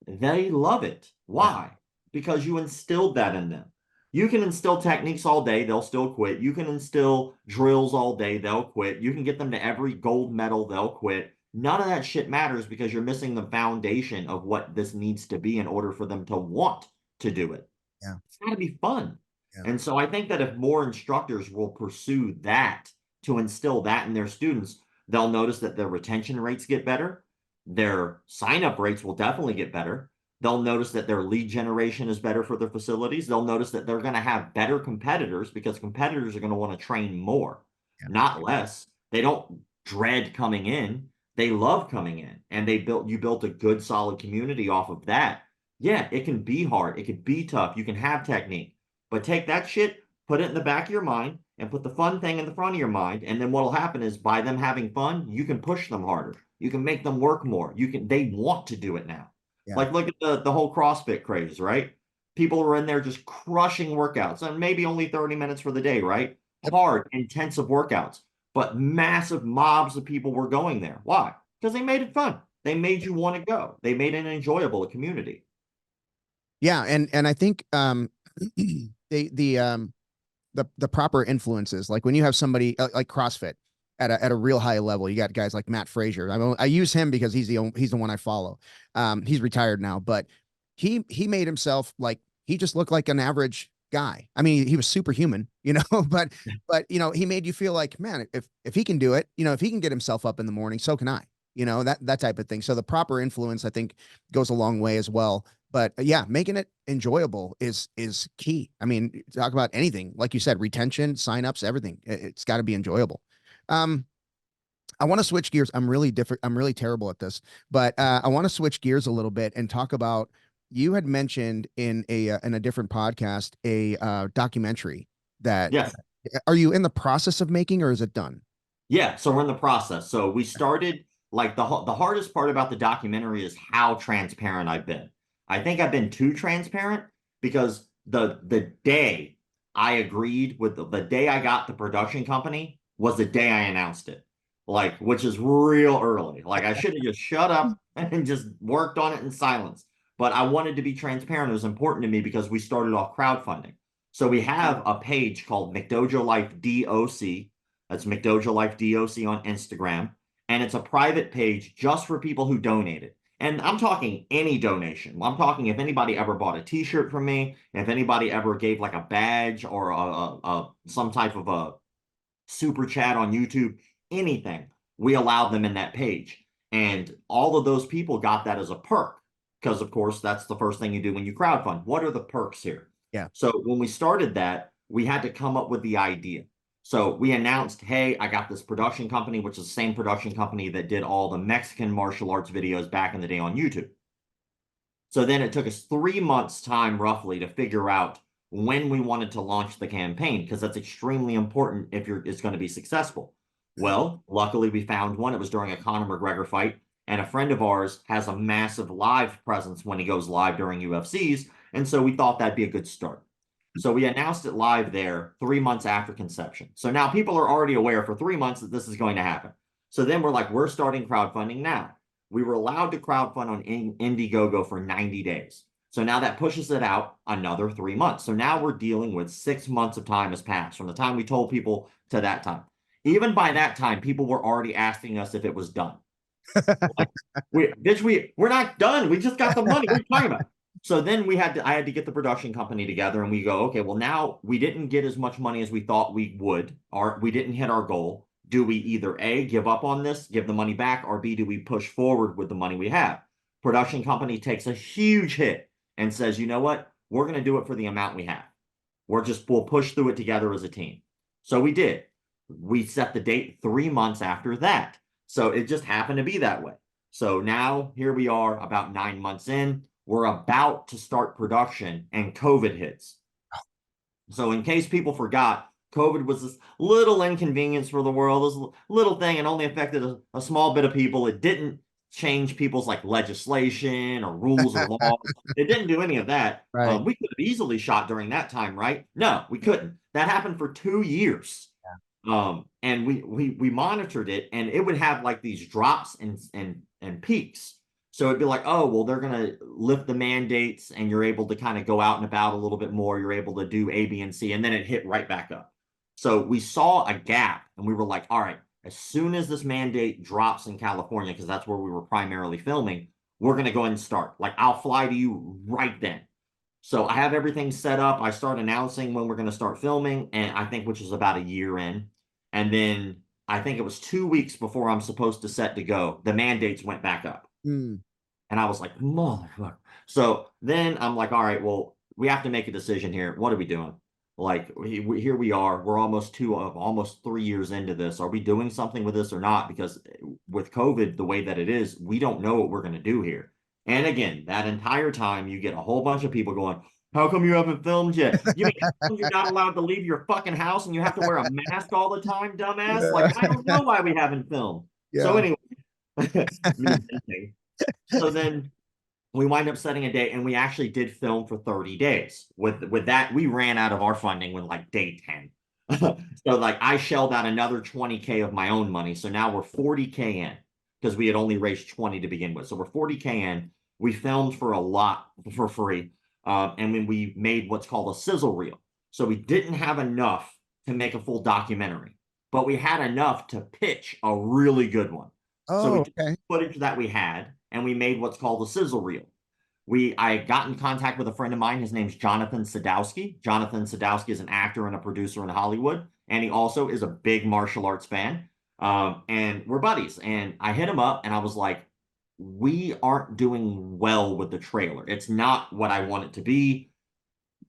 they love it. Yeah. Why? Because you instilled that in them. You can instill techniques all day, they'll still quit. You can instill drills all day, they'll quit. You can get them to every gold medal, they'll quit. None of that shit matters because you're missing the foundation of what this needs to be in order for them to want to do it. Yeah. It's got to be fun. Yeah. And so I think that if more instructors will pursue that to instill that in their students, they'll notice that their retention rates get better. Their sign-up rates will definitely get better. They'll notice that their lead generation is better for their facilities. They'll notice that they're going to have better competitors because competitors are going to want to train more, Yeah. not less. They don't dread coming in. They love coming in, and you built a good, solid community off of that. Yeah, it can be hard. It can be tough. You can have technique, but take that shit, put it in the back of your mind, and put the fun thing in the front of your mind. And then what'll happen is by them having fun, you can push them harder. You can make them work more. They want to do it now. Yeah. Like look at the whole CrossFit craze, right? People are in there just crushing workouts and maybe only 30 minutes for the day, right? Yep. Hard, intensive workouts, but massive mobs of people were going there. Why? Because they made it fun. They made you want to go. They made it enjoyable, a community. Yeah. And I think the proper influences, like when you have somebody like CrossFit at a real high level, you got guys like Matt Frazier. I use him because he's the one I follow. He's retired now, but he made himself like he just looked like an average guy. I mean, he was superhuman, but he made you feel like, man, if he can do it, if he can get himself up in the morning, so can I. That type of thing. So the proper influence, I think, goes a long way as well. But yeah, making it enjoyable is key. I mean, talk about anything, like you said, retention, signups, everything. It's got to be enjoyable. I want to switch gears. I'm really different. I'm really terrible at this, but I want to switch gears a little bit and talk about. You had mentioned in a different podcast a documentary that. Yes. Are you in the process of making, or is it done? Yeah, so we're in the process. So we started like the hardest part about the documentary is how transparent I've been. I think I've been too transparent because the day I agreed with the day I got the production company was the day I announced it. Like, which is real early. Like I should have just shut up and just worked on it in silence. But I wanted to be transparent. It was important to me because we started off crowdfunding. So we have a page called McDojoLife DOC. That's McDojoLife DOC on Instagram. And it's a private page just for people who donated. And I'm talking any donation. I'm talking if anybody ever bought a t-shirt from me, if anybody ever gave like a badge or some type of a super chat on YouTube, anything, we allowed them in that page. And all of those people got that as a perk because, of course, that's the first thing you do when you crowdfund. What are the perks here? Yeah. So when we started that, we had to come up with the idea. So we announced, hey, I got this production company, which is the same production company that did all the Mexican martial arts videos back in the day on YouTube. So then it took us 3 months time roughly to figure out when we wanted to launch the campaign, because that's extremely important if it's going to be successful. Well, luckily we found one. It was during a Conor McGregor fight. And a friend of ours has a massive live presence when he goes live during UFCs. And so we thought that'd be a good start. So we announced it live there 3 months after conception. So now people are already aware for 3 months that this is going to happen. So then we're like, we're starting crowdfunding now. We were allowed to crowdfund on Indiegogo for 90 days. So now that pushes it out another 3 months. So now we're dealing with 6 months of time has passed from the time we told people to that time. Even by that time, people were already asking us if it was done. Like, we're not done. We just got the money. What are you talking about? So then I had to get the production company together and we go, okay, well now we didn't get as much money as we thought we would, or we didn't hit our goal. Do we either A, give up on this, give the money back, or B, do we push forward with the money we have? Production company takes a huge hit and says, you know what? We're going to do it for the amount we have. We'll push through it together as a team. So we did. We set the date 3 months after that. So it just happened to be that way. So now here we are about 9 months in. We're about to start production and COVID hits. So in case people forgot, COVID was this little inconvenience for the world, this little thing, and only affected a small bit of people. It didn't change people's like legislation or rules or laws. It didn't do any of that. Right. We could have easily shot during that time, right? No, we couldn't. That happened for 2 years. And we monitored it, and it would have like these drops and peaks. So it'd be like, oh, well, they're gonna lift the mandates, and you're able to kind of go out and about a little bit more. You're able to do A, B, and C, and then it hit right back up. So we saw a gap, and we were like, all right, as soon as this mandate drops in California, because that's where we were primarily filming, we're gonna go ahead and start. Like, I'll fly to you right then. So I have everything set up. I start announcing when we're going to start filming, and I think which is about a year in. And then I think it was 2 weeks before I'm supposed to set to go, the mandates went back up. Mm. And I was like, motherfucker. So then I'm like, all right, well, we have to make a decision here. What are we doing? Like, here we are. We're almost 3 years into this. Are we doing something with this or not? Because with COVID, the way that it is, we don't know what we're going to do here. And again, that entire time, you get a whole bunch of people going, how come you haven't filmed yet? You mean you're not allowed to leave your fucking house and you have to wear a mask all the time, dumbass? Yeah. Like, I don't know why we haven't filmed. Yeah. So anyway, so then we wind up setting a date, and we actually did film for 30 days. With that, we ran out of our funding with like day 10. So like I shelled out another 20K of my own money. So now we're 40K in, because we had only raised 20 to begin with. So we're 40K in. We filmed for a lot for free. And then we made what's called a sizzle reel. So we didn't have enough to make a full documentary, but we had enough to pitch a really good one. So we Oh, took okay. footage that we had, and we made what's called a sizzle reel. I got in contact with a friend of mine. His name's Jonathan Sadowski. Jonathan Sadowski is an actor and a producer in Hollywood, and he also is a big martial arts fan. And we're buddies. And I hit him up, and I was like, we aren't doing well with the trailer. It's not what I want it to be.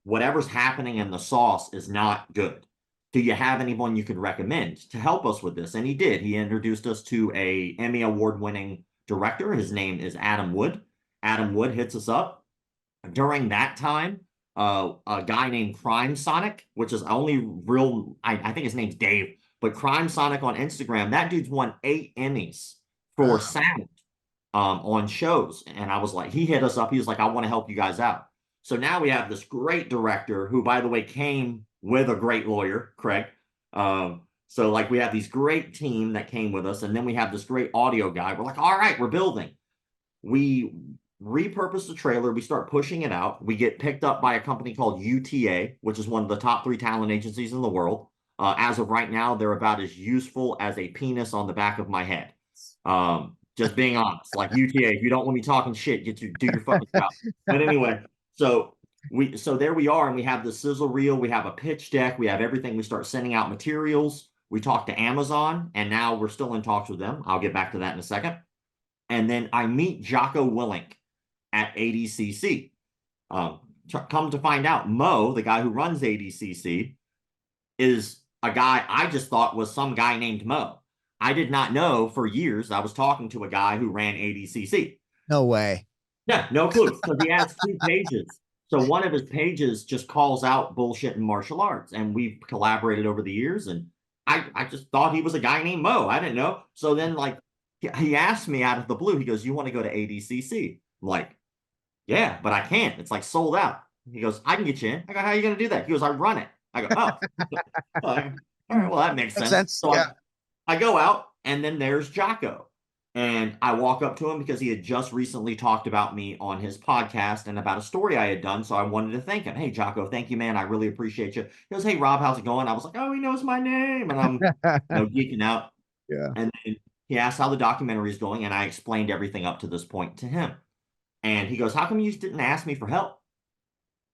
Whatever's happening in the sauce is not good. Do you have anyone you could recommend to help us with this? And he did. He introduced us to a Emmy award-winning director. His name is Adam Wood. Adam Wood hits us up. During that time, a guy named Crime Sonic, which is only real, I think his name's Dave, but Crime Sonic on Instagram, that dude's won 8 Emmys for sound on shows. And I was like, he hit us up. He was like, I want to help you guys out. So now we have this great director who, by the way, came with a great lawyer, Craig. So like we have these great team that came with us, and then we have this great audio guy. We're like, all right, we're building. We repurpose the trailer. We start pushing it out. We get picked up by a company called UTA, which is one of the top 3 talent agencies in the world. As of right now, they're about as useful as a penis on the back of my head. Just being honest, like UTA, if you don't want me talking shit, do your fucking job. But anyway, so there we are, and we have the sizzle reel, we have a pitch deck, we have everything. We start sending out materials. We talk to Amazon, and now we're still in talks with them. I'll get back to that in a second. And then I meet Jocko Willink at ADCC. Come to find out, Mo, the guy who runs ADCC, is a guy I just thought was some guy named Mo. I did not know for years I was talking to a guy who ran ADCC. No way. Yeah, no clue. So he has 2 pages. So one of his pages just calls out bullshit in martial arts, and we've collaborated over the years. And I just thought he was a guy named Mo. I didn't know. So then, like, he asked me out of the blue. He goes, "You want to go to ADCC?" I'm like, yeah, but I can't. It's like sold out. He goes, "I can get you in." I go, "How are you going to do that?" He goes, "I run it." I go, "Oh, all right, well, that makes sense." So yeah. I go out, and then there's Jocko. And I walk up to him because he had just recently talked about me on his podcast and about a story I had done. So I wanted to thank him. "Hey, Jocko, thank you, man. I really appreciate you." He goes, "Hey, Rob, how's it going?" I was like, "Oh, he knows my name." And I'm geeking out. Yeah. And then he asked how the documentary is going, and I explained everything up to this point to him. And he goes, "How come you didn't ask me for help?"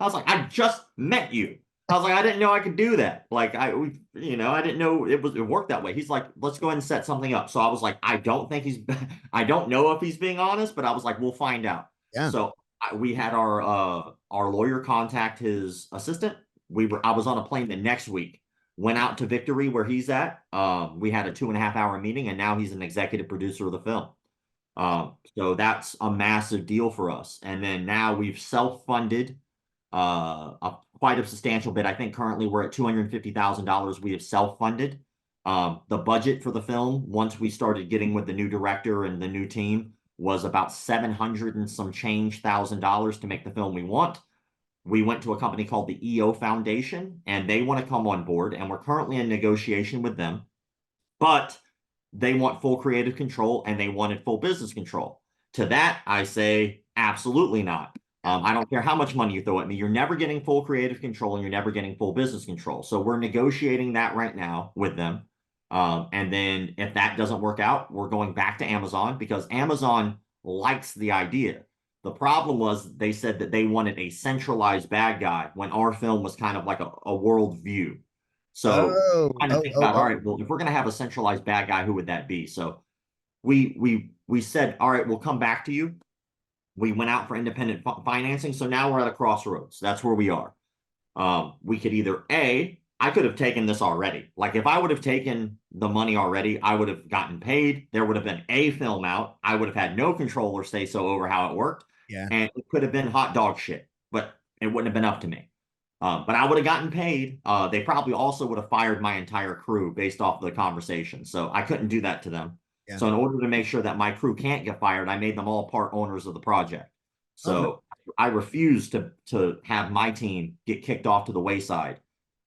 I was like, "I just met you." I was like, "I didn't know I could do that. Like I didn't know it worked that way." He's like, "Let's go ahead and set something up." So I was like, I don't know if he's being honest, but I was like, we'll find out. Yeah. So we had our lawyer contact his assistant. I was on a plane the next week, went out to Victory where he's at. We had a 2.5-hour meeting, and now he's an executive producer of the film. So that's a massive deal for us. And then now we've self-funded quite a substantial bit. I think currently we're at $250,000 we have self-funded. The budget for the film, once we started getting with the new director and the new team, was about 700 and some change $1,000 to make the film we want. We went to a company called the EO Foundation, and they want to come on board, and we're currently in negotiation with them. But they want full creative control and they wanted full business control. To that, I say, absolutely not. I don't care how much money you throw at me. You're never getting full creative control and you're never getting full business control. So we're negotiating that right now with them. And then if that doesn't work out, we're going back to Amazon because Amazon likes the idea. The problem was they said that they wanted a centralized bad guy when our film was kind of like a world view. So Oh, trying to oh, think oh, about, all oh. right, well, if we're going to have a centralized bad guy, who would that be? So we said, all right, we'll come back to you. We went out for independent financing. So now we're at a crossroads. That's where we are. We could either I could have taken this already. Like if I would have taken the money already, I would have gotten paid. There would have been a film out. I would have had no control or say so over how it worked. Yeah. And it could have been hot dog shit, but it wouldn't have been up to me. But I would have gotten paid. They probably also would have fired my entire crew based off the conversation. So I couldn't do that to them. Yeah. So in order to make sure that my crew can't get fired, I made them all part owners of the project. Okay. So I refuse to have my team get kicked off to the wayside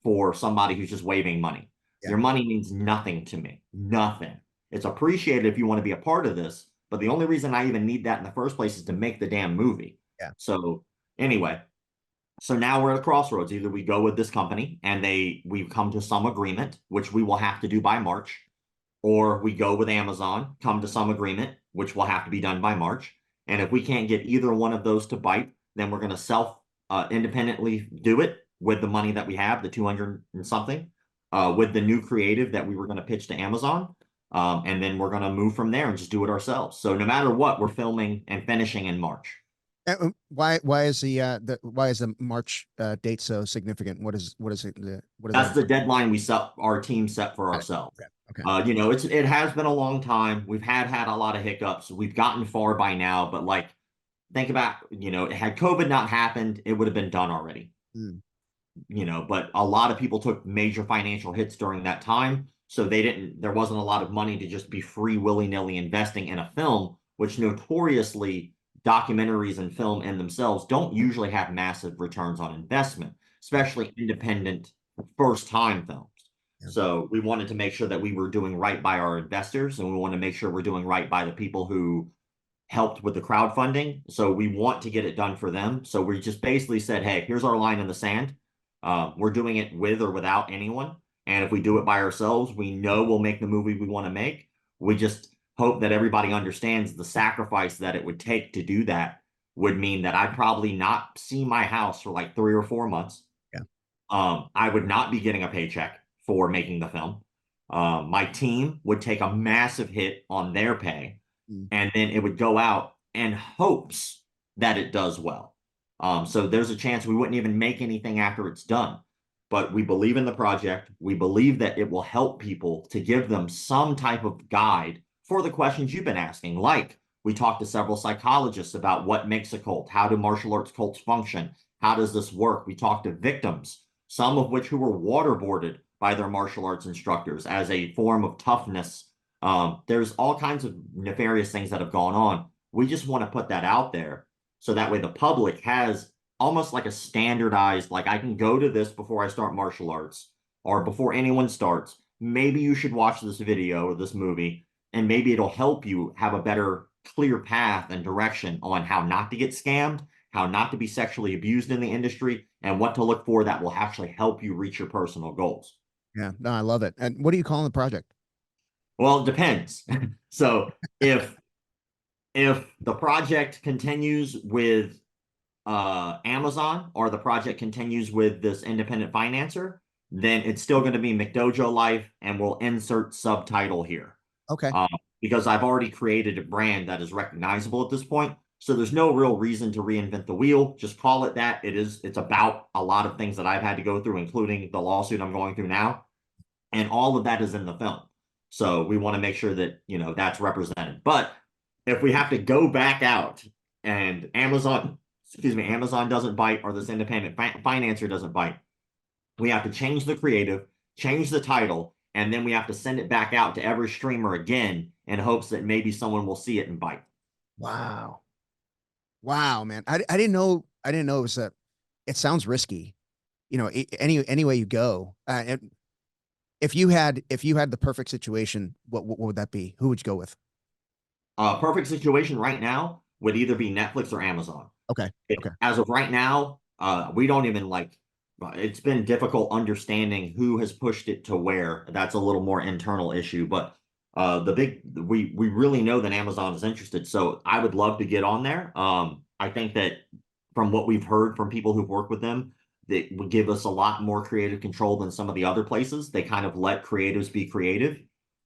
for somebody who's just waving money. Yeah. Your money means nothing to me. Nothing. It's appreciated if you want to be a part of this, but the only reason I even need that in the first place is to make the damn movie. Yeah. So anyway, so now we're at a crossroads. Either we go with this company and we come to some agreement, which we will have to do by March, or we go with Amazon, come to some agreement, which will have to be done by March. And if we can't get either one of those to bite, then we're going to self independently do it with the money that we have, the 200 and something, with the new creative that we were going to pitch to Amazon. And then we're going to move from there and just do it ourselves. So no matter what, we're filming and finishing in March. Why is the March date so significant? What is it? That's the deadline our team set for Got it. ourselves. Okay. It has been a long time. We've had a lot of hiccups. We've gotten far by now, but like think about, had COVID not happened, it would have been done already. Mm. But a lot of people took major financial hits during that time. So there wasn't a lot of money to just be free willy-nilly investing in a film, which notoriously documentaries and film in themselves don't usually have massive returns on investment, especially independent first-time films. Yeah. So we wanted to make sure that we were doing right by our investors, and we want to make sure we're doing right by the people who helped with the crowdfunding. So we want to get it done for them. So we just basically said, hey, here's our line in the sand. We're doing it with or without anyone. And if we do it by ourselves, we know we'll make the movie we want to make. We just hope that everybody understands the sacrifice that it would take to do that would mean that I'd probably not see my house for like 3 or 4 months. Yeah. I would not be getting a paycheck for making the film. My team would take a massive hit on their pay, and then it would go out in hopes that it does well. So there's a chance we wouldn't even make anything after it's done. But we believe in the project. We believe that it will help people to give them some type of guide for the questions you've been asking. Like we talked to several psychologists about what makes a cult, how do martial arts cults function, how does this work? We talked to victims, some of which who were waterboarded by their martial arts instructors as a form of toughness. There's all kinds of nefarious things that have gone on. We just want to put that out there so that way the public has almost like a standardized, like I can go to this before I start martial arts or before anyone starts. Maybe you should watch this video or this movie, and maybe it'll help you have a better, clear path and direction on how not to get scammed, how not to be sexually abused in the industry, and what to look for that will actually help you reach your personal goals. Yeah, no, I love it. And what are you calling the project? Well, it depends. So if the project continues with Amazon or the project continues with this independent financer, then it's still going to be McDojoLife, and we'll insert subtitle here. Okay. Because I've already created a brand that is recognizable at this point. So there's no real reason to reinvent the wheel. Just call it that. It's about a lot of things that I've had to go through, including the lawsuit I'm going through now. And all of that is in the film. So we want to make sure that, that's represented. But if we have to go back out and Amazon doesn't bite, or this independent financer doesn't bite, we have to change the creative, change the title, and then we have to send it back out to every streamer again in hopes that maybe someone will see it and bite. Wow. Wow, man. I didn't know. I didn't know it was a, it sounds risky, you know, any way you go. And if you had the perfect situation, what would that be? Who would you go with? Perfect situation right now would either be Netflix or Amazon. Okay. Okay. As of right now, we don't even like. It's been difficult understanding who has pushed it to where. That's a little more internal issue, but we really know that Amazon is interested. So I would love to get on there. I think that from what we've heard from people who've worked with them, that would give us a lot more creative control than some of the other places. They kind of let creatives be creative.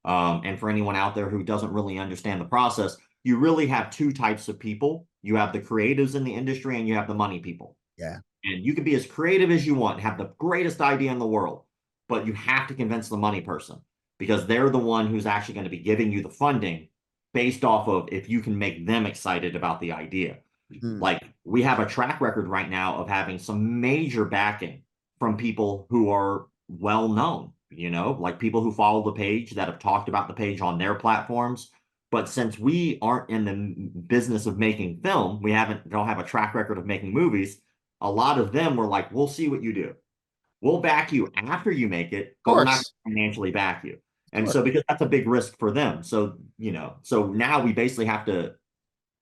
And for anyone out there who doesn't really understand the process, you really have two types of people. You have the creatives in the industry and you have the money people. Yeah. And you can be as creative as you want, have the greatest idea in the world, but you have to convince the money person because they're the one who's actually going to be giving you the funding based off of if you can make them excited about the idea. Like we have a track record right now of having some major backing from people who are well known, like people who follow the page that have talked about the page on their platforms. But since we aren't in the business of making film, don't have a track record of making movies. A lot of them were like, we'll see what you do. We'll back you after you make it, Of but we're not course. going to financially back you. Of And course. so because that's a big risk for them. So, so now we basically have to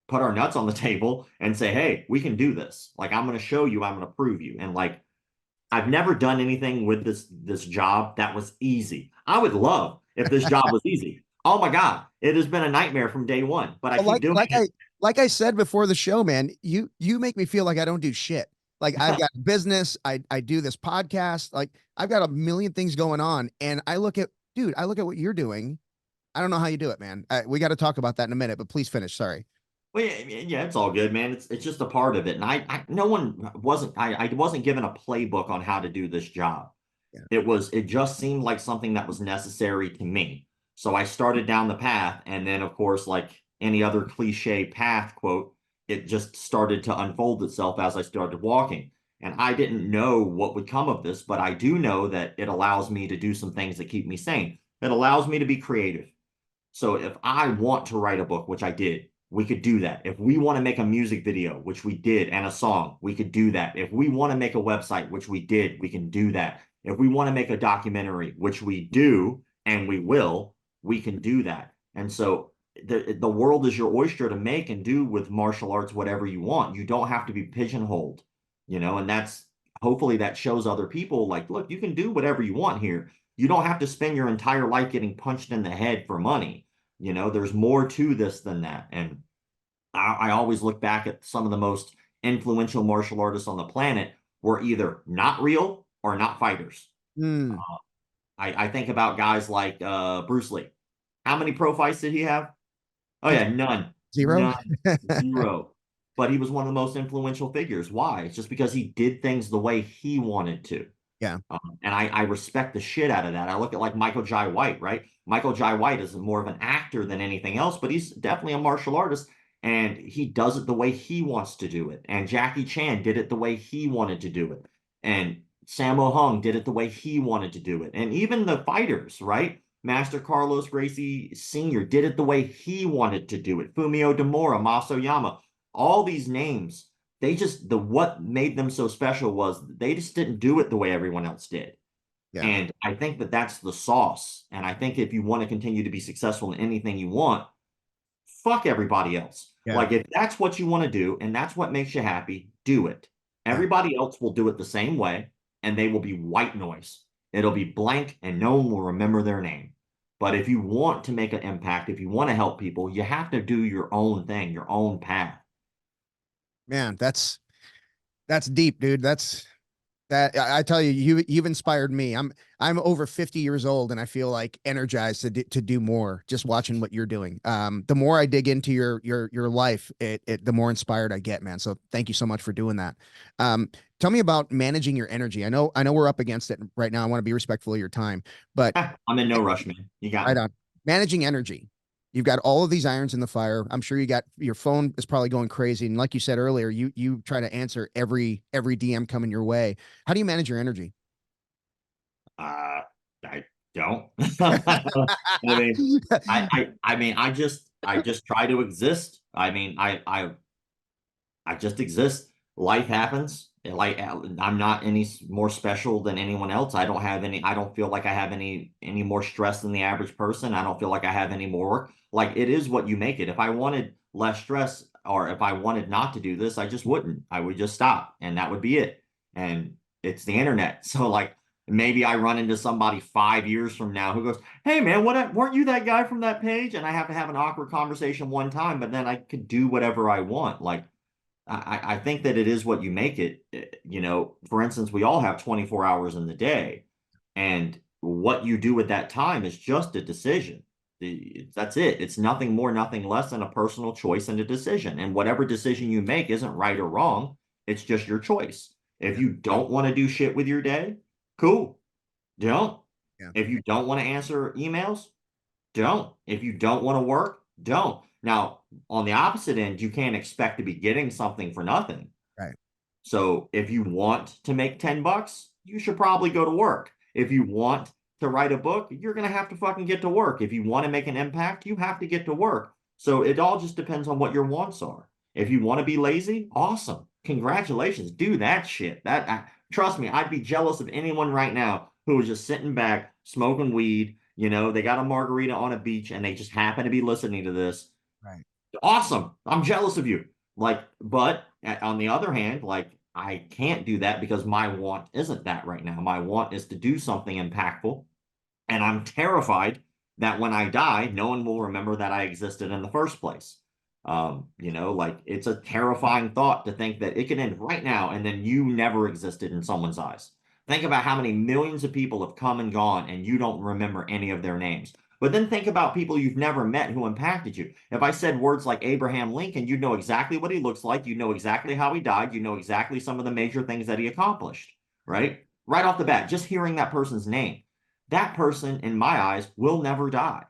put our nuts on the table and say, hey, we can do this. Like, I'm going to show you, I'm going to prove you. And like, I've never done anything with this job that was easy. I would love if this job was easy. Oh my God, it has been a nightmare from day one, but I Well, keep doing it. like I said before the show, man, you make me feel like I don't do shit. Like I've got a business, I do this podcast, like I've got a million things going on, and I look at what you're doing. I don't know how you do it, man. We got to talk about that in a minute, but please finish. Sorry. Well, yeah, it's all good, man. It's just a part of it. And no one wasn't, I wasn't given a playbook on how to do this job. Yeah. It just seemed like something that was necessary to me. So I started down the path. And then, of course, like any other cliche path quote, it just started to unfold itself as I started walking. And I didn't know what would come of this, but I do know that it allows me to do some things that keep me sane. It allows me to be creative. So if I want to write a book, which I did, we could do that. If we want to make a music video, which we did, and a song, we could do that. If we want to make a website, which we did, we can do that. If we want to make a documentary, which we do and we will, we can do that. And so the world is your oyster to make and do with martial arts whatever you want. You don't have to be pigeonholed, and that's hopefully that shows other people like, look, you can do whatever you want here. You don't have to spend your entire life getting punched in the head for money. There's more to this than that. And I always look back at some of the most influential martial artists on the planet were either not real or not fighters. Mm. Uh, I think about guys like Bruce Lee. How many pro fights did he have? Oh, yeah, none. Zero. None. Zero. But he was one of the most influential figures. Why? It's just because he did things the way he wanted to. Yeah. And I respect the shit out of that. I look at like Michael Jai White, right? Michael Jai White is more of an actor than anything else, but he's definitely a martial artist and he does it the way he wants to do it. And Jackie Chan did it the way he wanted to do it. And Sammo Hung did it the way he wanted to do it. And even the fighters, right? Master Carlos Gracie Sr. did it the way he wanted to do it. Fumio Demura, Masoyama, all these names what made them so special was they just didn't do it the way everyone else did. Yeah. And I think that that's the sauce. And I think if you want to continue to be successful in anything you want, fuck everybody else. Yeah. Like if that's what you want to do and that's what makes you happy, do it. Yeah. Everybody else will do it the same way and they will be white noise. It'll be blank and no one will remember their name. But if you want to make an impact, if you want to help people, you have to do your own thing, your own path. Man, that's deep, dude. I tell you, you've inspired me. I'm over 50 years old and I feel like energized to do more just watching what you're doing. The more I dig into your life, the more inspired I get, man. So thank you so much for doing that. Tell me about managing your energy. I know we're up against it right now. I want to be respectful of your time, but I'm in no rush, man. You got right me. on managing energy. You've got all of these irons in the fire. I'm sure you got your phone is probably going crazy. And like you said earlier, you try to answer every DM coming your way. How do you manage your energy? Uh, I don't. I mean, I just try to exist. I just exist. Life happens. Like I'm not any more special than anyone else. I don't feel like I have any more stress than the average person. I don't feel like I have any more work. Like it is what you make it. If I wanted less stress or if I wanted not to do this, I just wouldn't. I would just stop and that would be it. And it's the internet. So like maybe I run into somebody 5 years from now who goes, "Hey man, weren't you that guy from that page?" And I have to have an awkward conversation one time, but then I could do whatever I want. Like I think that it is what you make it. You know, for instance, we all have 24 hours in the day, and what you do with that time is just a decision. That's it. It's nothing more, nothing less than a personal choice and a decision. And whatever decision you make isn't right or wrong. It's just your choice. If Yeah. you don't want to do shit with your day, cool. Don't. Yeah. If you don't want to answer emails, don't. If you don't want to work, don't. Now, on the opposite end, you can't expect to be getting something for nothing. Right. So if you want to make $10, you should probably go to work. If you want to write a book, you're going to have to fucking get to work. If you want to make an impact, you have to get to work. So it all just depends on what your wants are. If you want to be lazy, awesome. Congratulations. Do that shit. Trust me, I'd be jealous of anyone right now who is just sitting back, smoking weed. You know, they got a margarita on a beach and they just happen to be listening to this. Right. Awesome. I'm jealous of you. Like, but on the other hand, like, I can't do that because my want isn't that right now. My want is to do something impactful. And I'm terrified that when I die, no one will remember that I existed in the first place. You know, like it's a terrifying thought to think that it could end right now and then you never existed in someone's eyes. Think about how many millions of people have come and gone and you don't remember any of their names. But then think about people you've never met who impacted you. If I said words like Abraham Lincoln, you'd know exactly what he looks like. You know exactly how he died. You know exactly some of the major things that he accomplished, right? Right off the bat, just hearing that person's name. That person, in my eyes, will never die.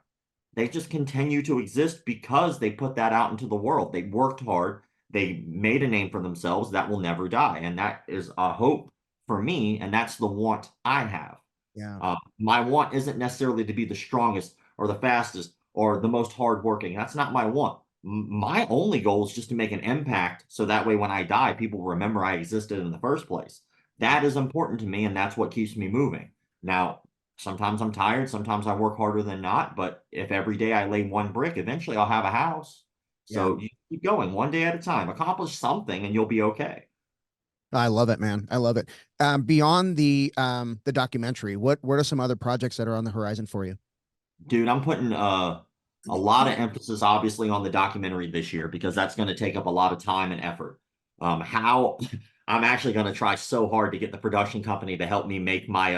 They just continue to exist because they put that out into the world. They worked hard. They made a name for themselves that will never die. And that is a hope for me. And that's the want I have. Yeah. My want isn't necessarily to be the strongest or the fastest or the most hardworking. That's not my want. My only goal is just to make an impact so that way when I die, people remember I existed in the first place. That is important to me, and that's what keeps me moving. Now, sometimes I'm tired, sometimes I work harder than not, but if every day I lay one brick, eventually I'll have a house. Yeah. So you keep going one day at a time, accomplish something, and you'll be okay. I love it, man. I love it. Beyond the documentary, what are some other projects that are on the horizon for you? Dude, I'm putting a lot of emphasis, obviously, on the documentary this year because that's going to take up a lot of time and effort. How I'm actually going to try so hard to get the production company to help me make my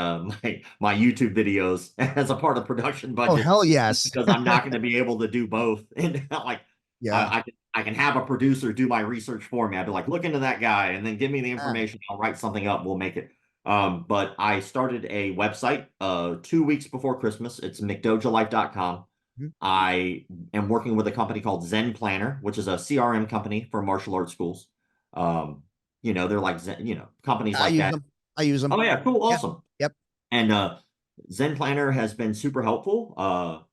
my YouTube videos as a part of production Oh, budget hell yes. because I'm not going to be able to do both. And like Yeah. I can have a producer do my research for me. I'd be like, look into that guy and then give me the Ah, information. I'll write something up. We'll make it. But I started a website 2 weeks before Christmas. It's McDojoLife.com. mhm. I am working with a company called Zen Planner, which is a CRM company for martial arts schools. Um, you know, they're like Zen, you know, companies I like use that. them. I use them. Oh yeah, cool, Yep. awesome. Yep. And Zen Planner has been super helpful.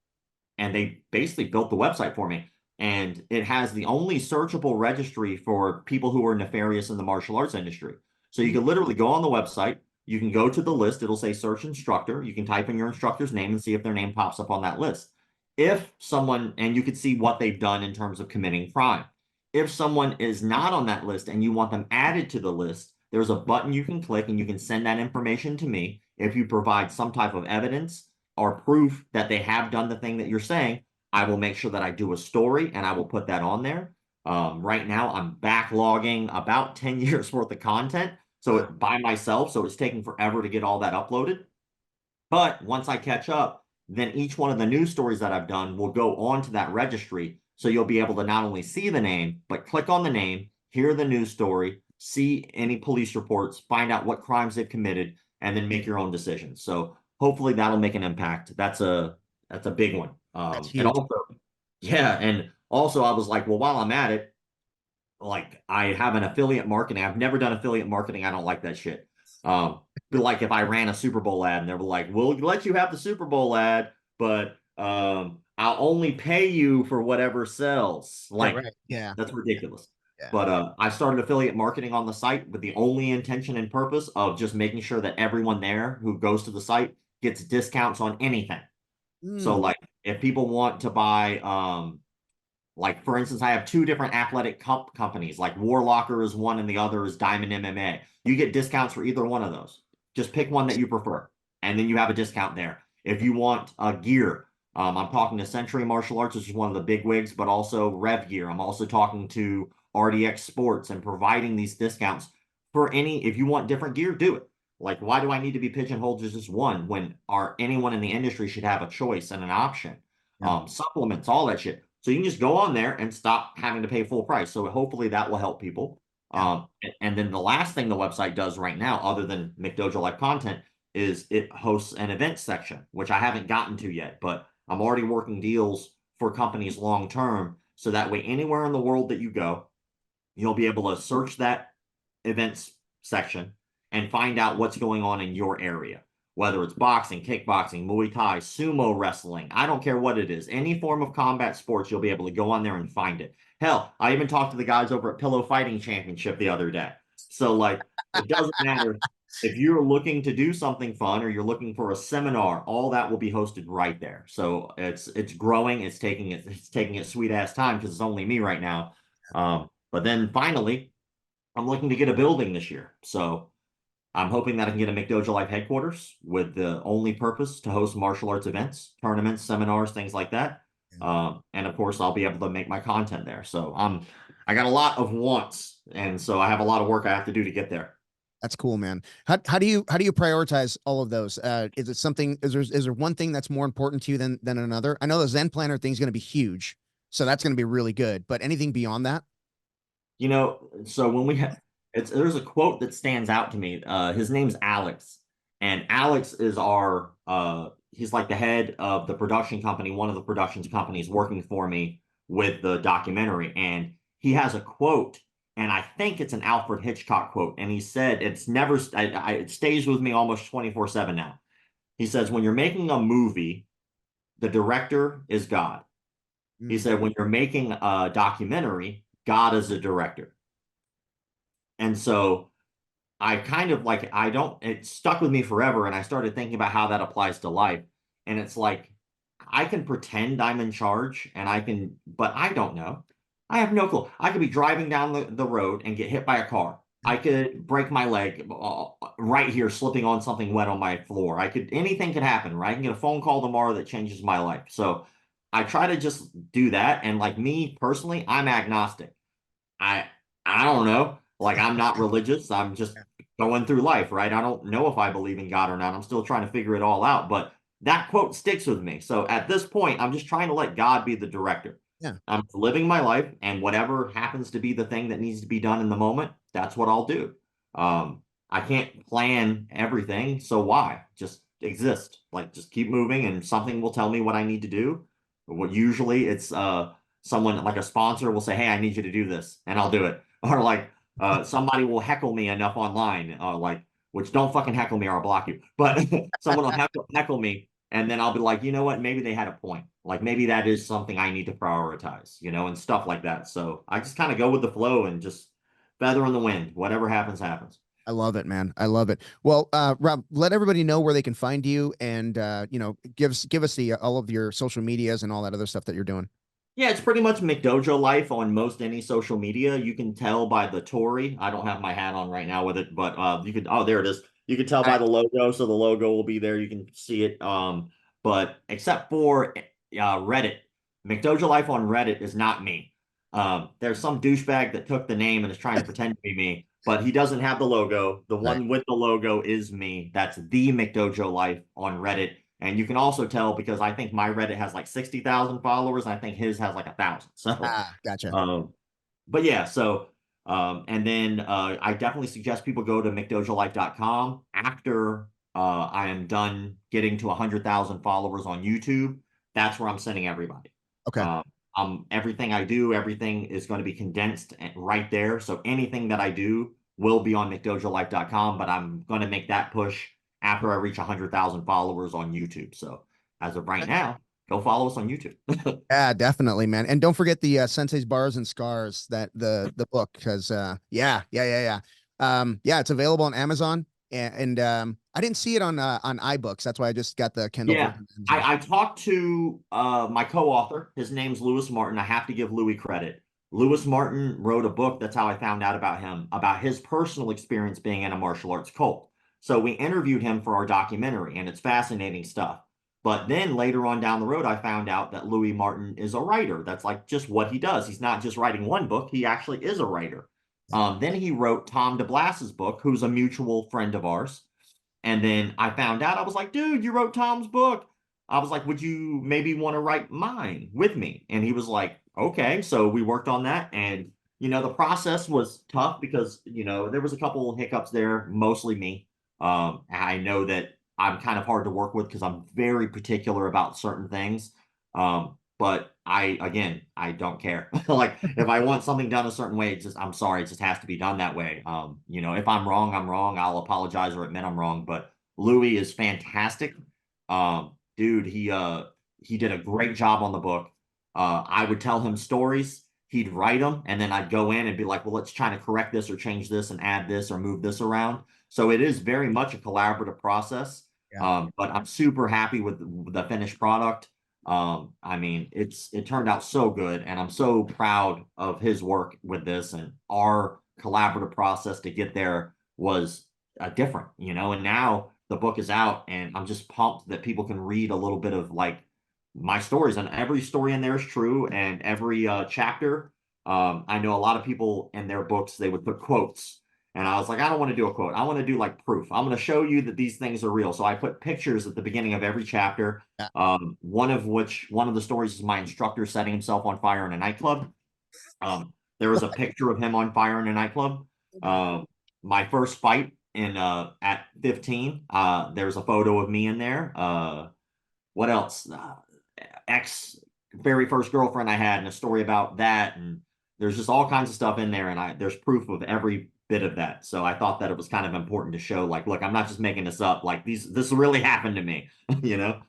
And they basically built the website for me. And it has the only searchable registry for people who are nefarious in the martial arts industry. So you Mhm. can literally go on the website, you can go to the list, it'll say search instructor. You can type in your instructor's name and see if their name pops up on that list. If someone, and you can see what they've done in terms of committing crime. If someone is not on that list and you want them added to the list, there's a button you can click and you can send that information to me. If you provide some type of evidence or proof that they have done the thing that you're saying, I will make sure that I do a story and I will put that on there. Right now, I'm backlogging about 10 years worth of content. So Wow. it, by myself, so it's taking forever to get all that uploaded. But once I catch up, then each one of the news stories that I've done will go onto that registry. So you'll be able to not only see the name, but click on the name, hear the news story, see any police reports, find out what crimes they've committed, and then make your own decisions. So hopefully that'll make an impact. That's a big one. That's And huge. also Yeah, and also I was like, well, while I'm at it, like I have an affiliate marketing. I've never done affiliate marketing. I don't like that shit. But like if I ran a Super Bowl ad and they were like, we'll let you have the Super Bowl ad, but I'll only pay you for whatever sells. Yeah, Like right. Yeah. that's ridiculous. Yeah. But I started affiliate marketing on the site with the only intention and purpose of just making sure that everyone there who goes to the site gets discounts on anything. So Mm. like if people want to buy like, for instance, I have two different athletic companies. Like Warlocker is one and the other is Diamond MMA. You get discounts for either one of those. Just pick one that you prefer, and then you have a discount there. If you want gear, I'm talking to Century Martial Arts, which is one of the big wigs, but also Rev Gear. I'm also talking to RDX Sports and providing these discounts for any. If you want different gear, do it. Like, why do I need to be pigeonholed to just one when anyone in the industry should have a choice and an option? Yeah. Supplements, all that shit. So you can just go on there and stop having to pay full price. So hopefully that will help people. Yeah. And then the last thing the website does right now, other than McDojoLife content, is it hosts an event section, which I haven't gotten to yet, but I'm already working deals for companies long term. So that way, anywhere in the world that you go, you'll be able to search that events section and find out what's going on in your area. Whether it's boxing, kickboxing, Muay Thai, sumo wrestling, I don't care what it is. Any form of combat sports, you'll be able to go on there and find it. Hell, I even talked to the guys over at Pillow Fighting Championship the other day. So, like, it doesn't matter if you're looking to do something fun or you're looking for a seminar, all that will be hosted right there. So it's growing. It's taking its sweet ass time because it's only me right now. But then finally, I'm looking to get a building this year. So I'm hoping that I can get a McDojoLife headquarters with the only purpose to host martial arts events, tournaments, seminars, things like that. Yeah. And of course, I'll be able to make my content there. So I got a lot of wants, and so I have a lot of work I have to do to get there. That's cool, man. How do you prioritize all of those? Is it something? Is there one thing that's more important to you than another? I know the Zen Planner thing is going to be huge, so that's going to be really good. But anything beyond that? So when we have there's a quote that stands out to me. His name's Alex, and Alex is our he's like the head of the production company, one of the productions companies working for me with the documentary, and he has a quote, and I think it's an Alfred Hitchcock quote, and he said it's never it stays with me almost 24/7 now. He says when you're making a movie, the director is God. He Mm. said when you're making a documentary, God is the director. And so I kind of like, it stuck with me forever. And I started thinking about how that applies to life. And it's like, I can pretend I'm in charge but I don't know. I have no clue. I could be driving down the road and get hit by a car. I could break my leg right here, slipping on something wet on my floor. Anything could happen, right? I can get a phone call tomorrow that changes my life. So I try to just do that. And like me personally, I'm agnostic. I I don't know. Like I'm not religious. I'm just going through life, right? I don't know if I believe in God or not. I'm still trying to figure it all out, but that quote sticks with me. So at this point, I'm just trying to let God be the director. Yeah. I'm living my life, and whatever happens to be the thing that needs to be done in the moment, that's what I'll do. I can't plan everything, so why? Just exist. Like just keep moving, and something will tell me what I need to do. What usually it's someone like a sponsor will say, "Hey, I need you to do this," and I'll do it. Or like somebody will heckle me enough online, like which don't fucking heckle me or I'll block you. But someone will heckle me, and then I'll be like, you know what? Maybe they had a point. Like maybe that is something I need to prioritize, and stuff like that. So I just kind of go with the flow and just feather in the wind. Whatever happens, happens. I love it, man. I love it. Well, Rob, let everybody know where they can find you, and give us the all of your social medias and all that other stuff that you're doing. Yeah, it's pretty much McDojoLife on most any social media. You can tell by the Tory. I don't have my hat on right now with it, but you could. Oh, there it is. You can tell All by right. the logo, so the logo will be there. You can see it. But except for Reddit, McDojoLife on Reddit is not me. There's some douchebag that took the name and is trying to pretend to be me, but he doesn't have the logo. The Right. one with the logo is me. That's the McDojoLife on Reddit. And you can also tell because I think my Reddit has like 60,000 followers, and I think his has like 1,000. So, Gotcha. um, but yeah, so, and then I definitely suggest people go to McDojoLife.com after I am done getting to 100,000 followers on YouTube. That's where I'm sending everybody. Okay. Everything I do, everything is going to be condensed right there. So anything that I do will be on McDojoLife.com, but I'm going to make that push after I reach 100,000 followers on YouTube. So as of right now, go follow us on YouTube. Yeah, definitely, man. And don't forget the Sensei's Bars and Scars, that the book, because yeah, it's available on Amazon, and I didn't see it on iBooks. That's why I just got the Kindle Yeah, version. I talked to my co-author. His name's Lewis Martin. I have to give Louis credit. Lewis Martin wrote a book. That's how I found out about him, about his personal experience being in a martial arts cult. So we interviewed him for our documentary, and it's fascinating stuff. But then later on down the road, I found out that Louis Martin is a writer. That's like just what he does. He's not just writing one book, he actually is a writer. Then he wrote Tom DeBlass's book, who's a mutual friend of ours. And then I found out, I was like, dude, you wrote Tom's book. I was like, would you maybe want to write mine with me? And he was like, okay. So we worked on that. And, the process was tough because, there was a couple of hiccups there, mostly me. I know that I'm kind of hard to work with because I'm very particular about certain things. But I don't care. Like if I want something done a certain way, I'm sorry, it just has to be done that way. If I'm wrong, I'm wrong. I'll apologize or admit I'm wrong. But Louis is fantastic. Dude, he did a great job on the book. I would tell him stories, he'd write them, and then I'd go in and be like, well, let's try to correct this or change this and add this or move this around. So it is very much a collaborative process. Yeah. But I'm super happy with the finished product. It turned out so good, and I'm so proud of his work with this, and our collaborative process to get there was different, and now the book is out, and I'm just pumped that people can read a little bit of like my stories, and every story in there is true, and every chapter. I know a lot of people in their books, they would put quotes. And I was like, I don't want to do a quote. I want to do like proof. I'm going to show you that these things are real. So I put pictures at the beginning of every chapter. Yeah. One of the stories is my instructor setting himself on fire in a nightclub. There was a picture of him on fire in a nightclub. My first fight at 15, there's a photo of me in there. What else? Ex very first girlfriend I had, and a story about that. And there's just all kinds of stuff in there. And there's proof of every bit of that. So I thought that it was kind of important to show, like, look, I'm not just making this up. Like this really happened to me, No,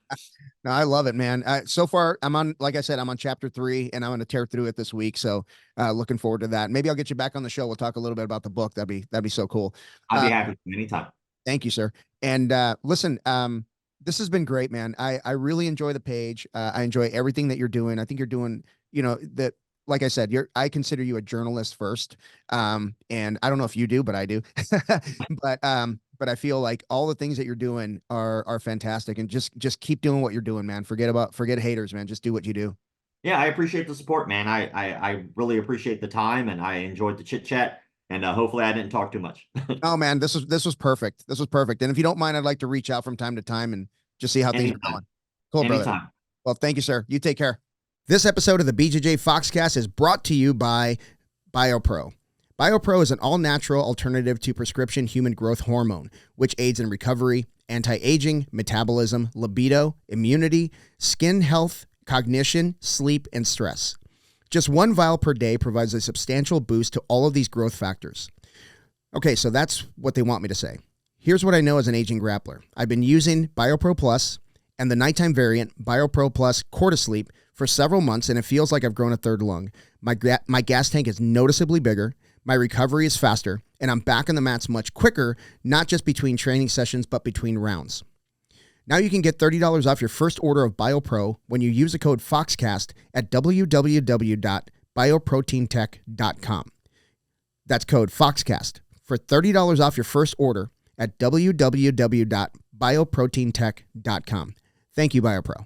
I love it, man. So far, like I said, I'm on chapter 3, and I'm going to tear through it this week. So, looking forward to that. Maybe I'll get you back on the show. We'll talk a little bit about the book. That'd be so cool. I'd be happy anytime. Thank you, sir. And listen, this has been great, man. I really enjoy the page. I enjoy everything that you're doing. I think you're doing, that. Like I said, I consider you a journalist first. And I don't know if you do, but I do. But I feel like all the things that you're doing are fantastic, and just keep doing what you're doing, man. Forget haters, man. Just do what you do. Yeah, I appreciate the support, man. I really appreciate the time, and I enjoyed the chit chat, and hopefully I didn't talk too much. Oh man, this was perfect. This was perfect. And if you don't mind, I'd like to reach out from time to time and just see how things are going. Cool, brother. Anytime. Well, thank you, sir. You take care. This episode of the BJJ Foxcast is brought to you by BioPro. BioPro is an all-natural alternative to prescription human growth hormone, which aids in recovery, anti-aging, metabolism, libido, immunity, skin health, cognition, sleep, and stress. Just 1 vial per day provides a substantial boost to all of these growth factors. Okay, so that's what they want me to say. Here's what I know as an aging grappler. I've been using BioPro Plus and the nighttime variant, BioPro Plus Cortisleep, for several months, and it feels like I've grown a third lung. My gas tank is noticeably bigger, my recovery is faster, and I'm back on the mats much quicker, not just between training sessions, but between rounds. Now you can get $30 off your first order of BioPro when you use the code FOXCAST at www.bioproteintech.com. That's code FOXCAST for $30 off your first order at www.bioproteintech.com. Thank you, BioPro.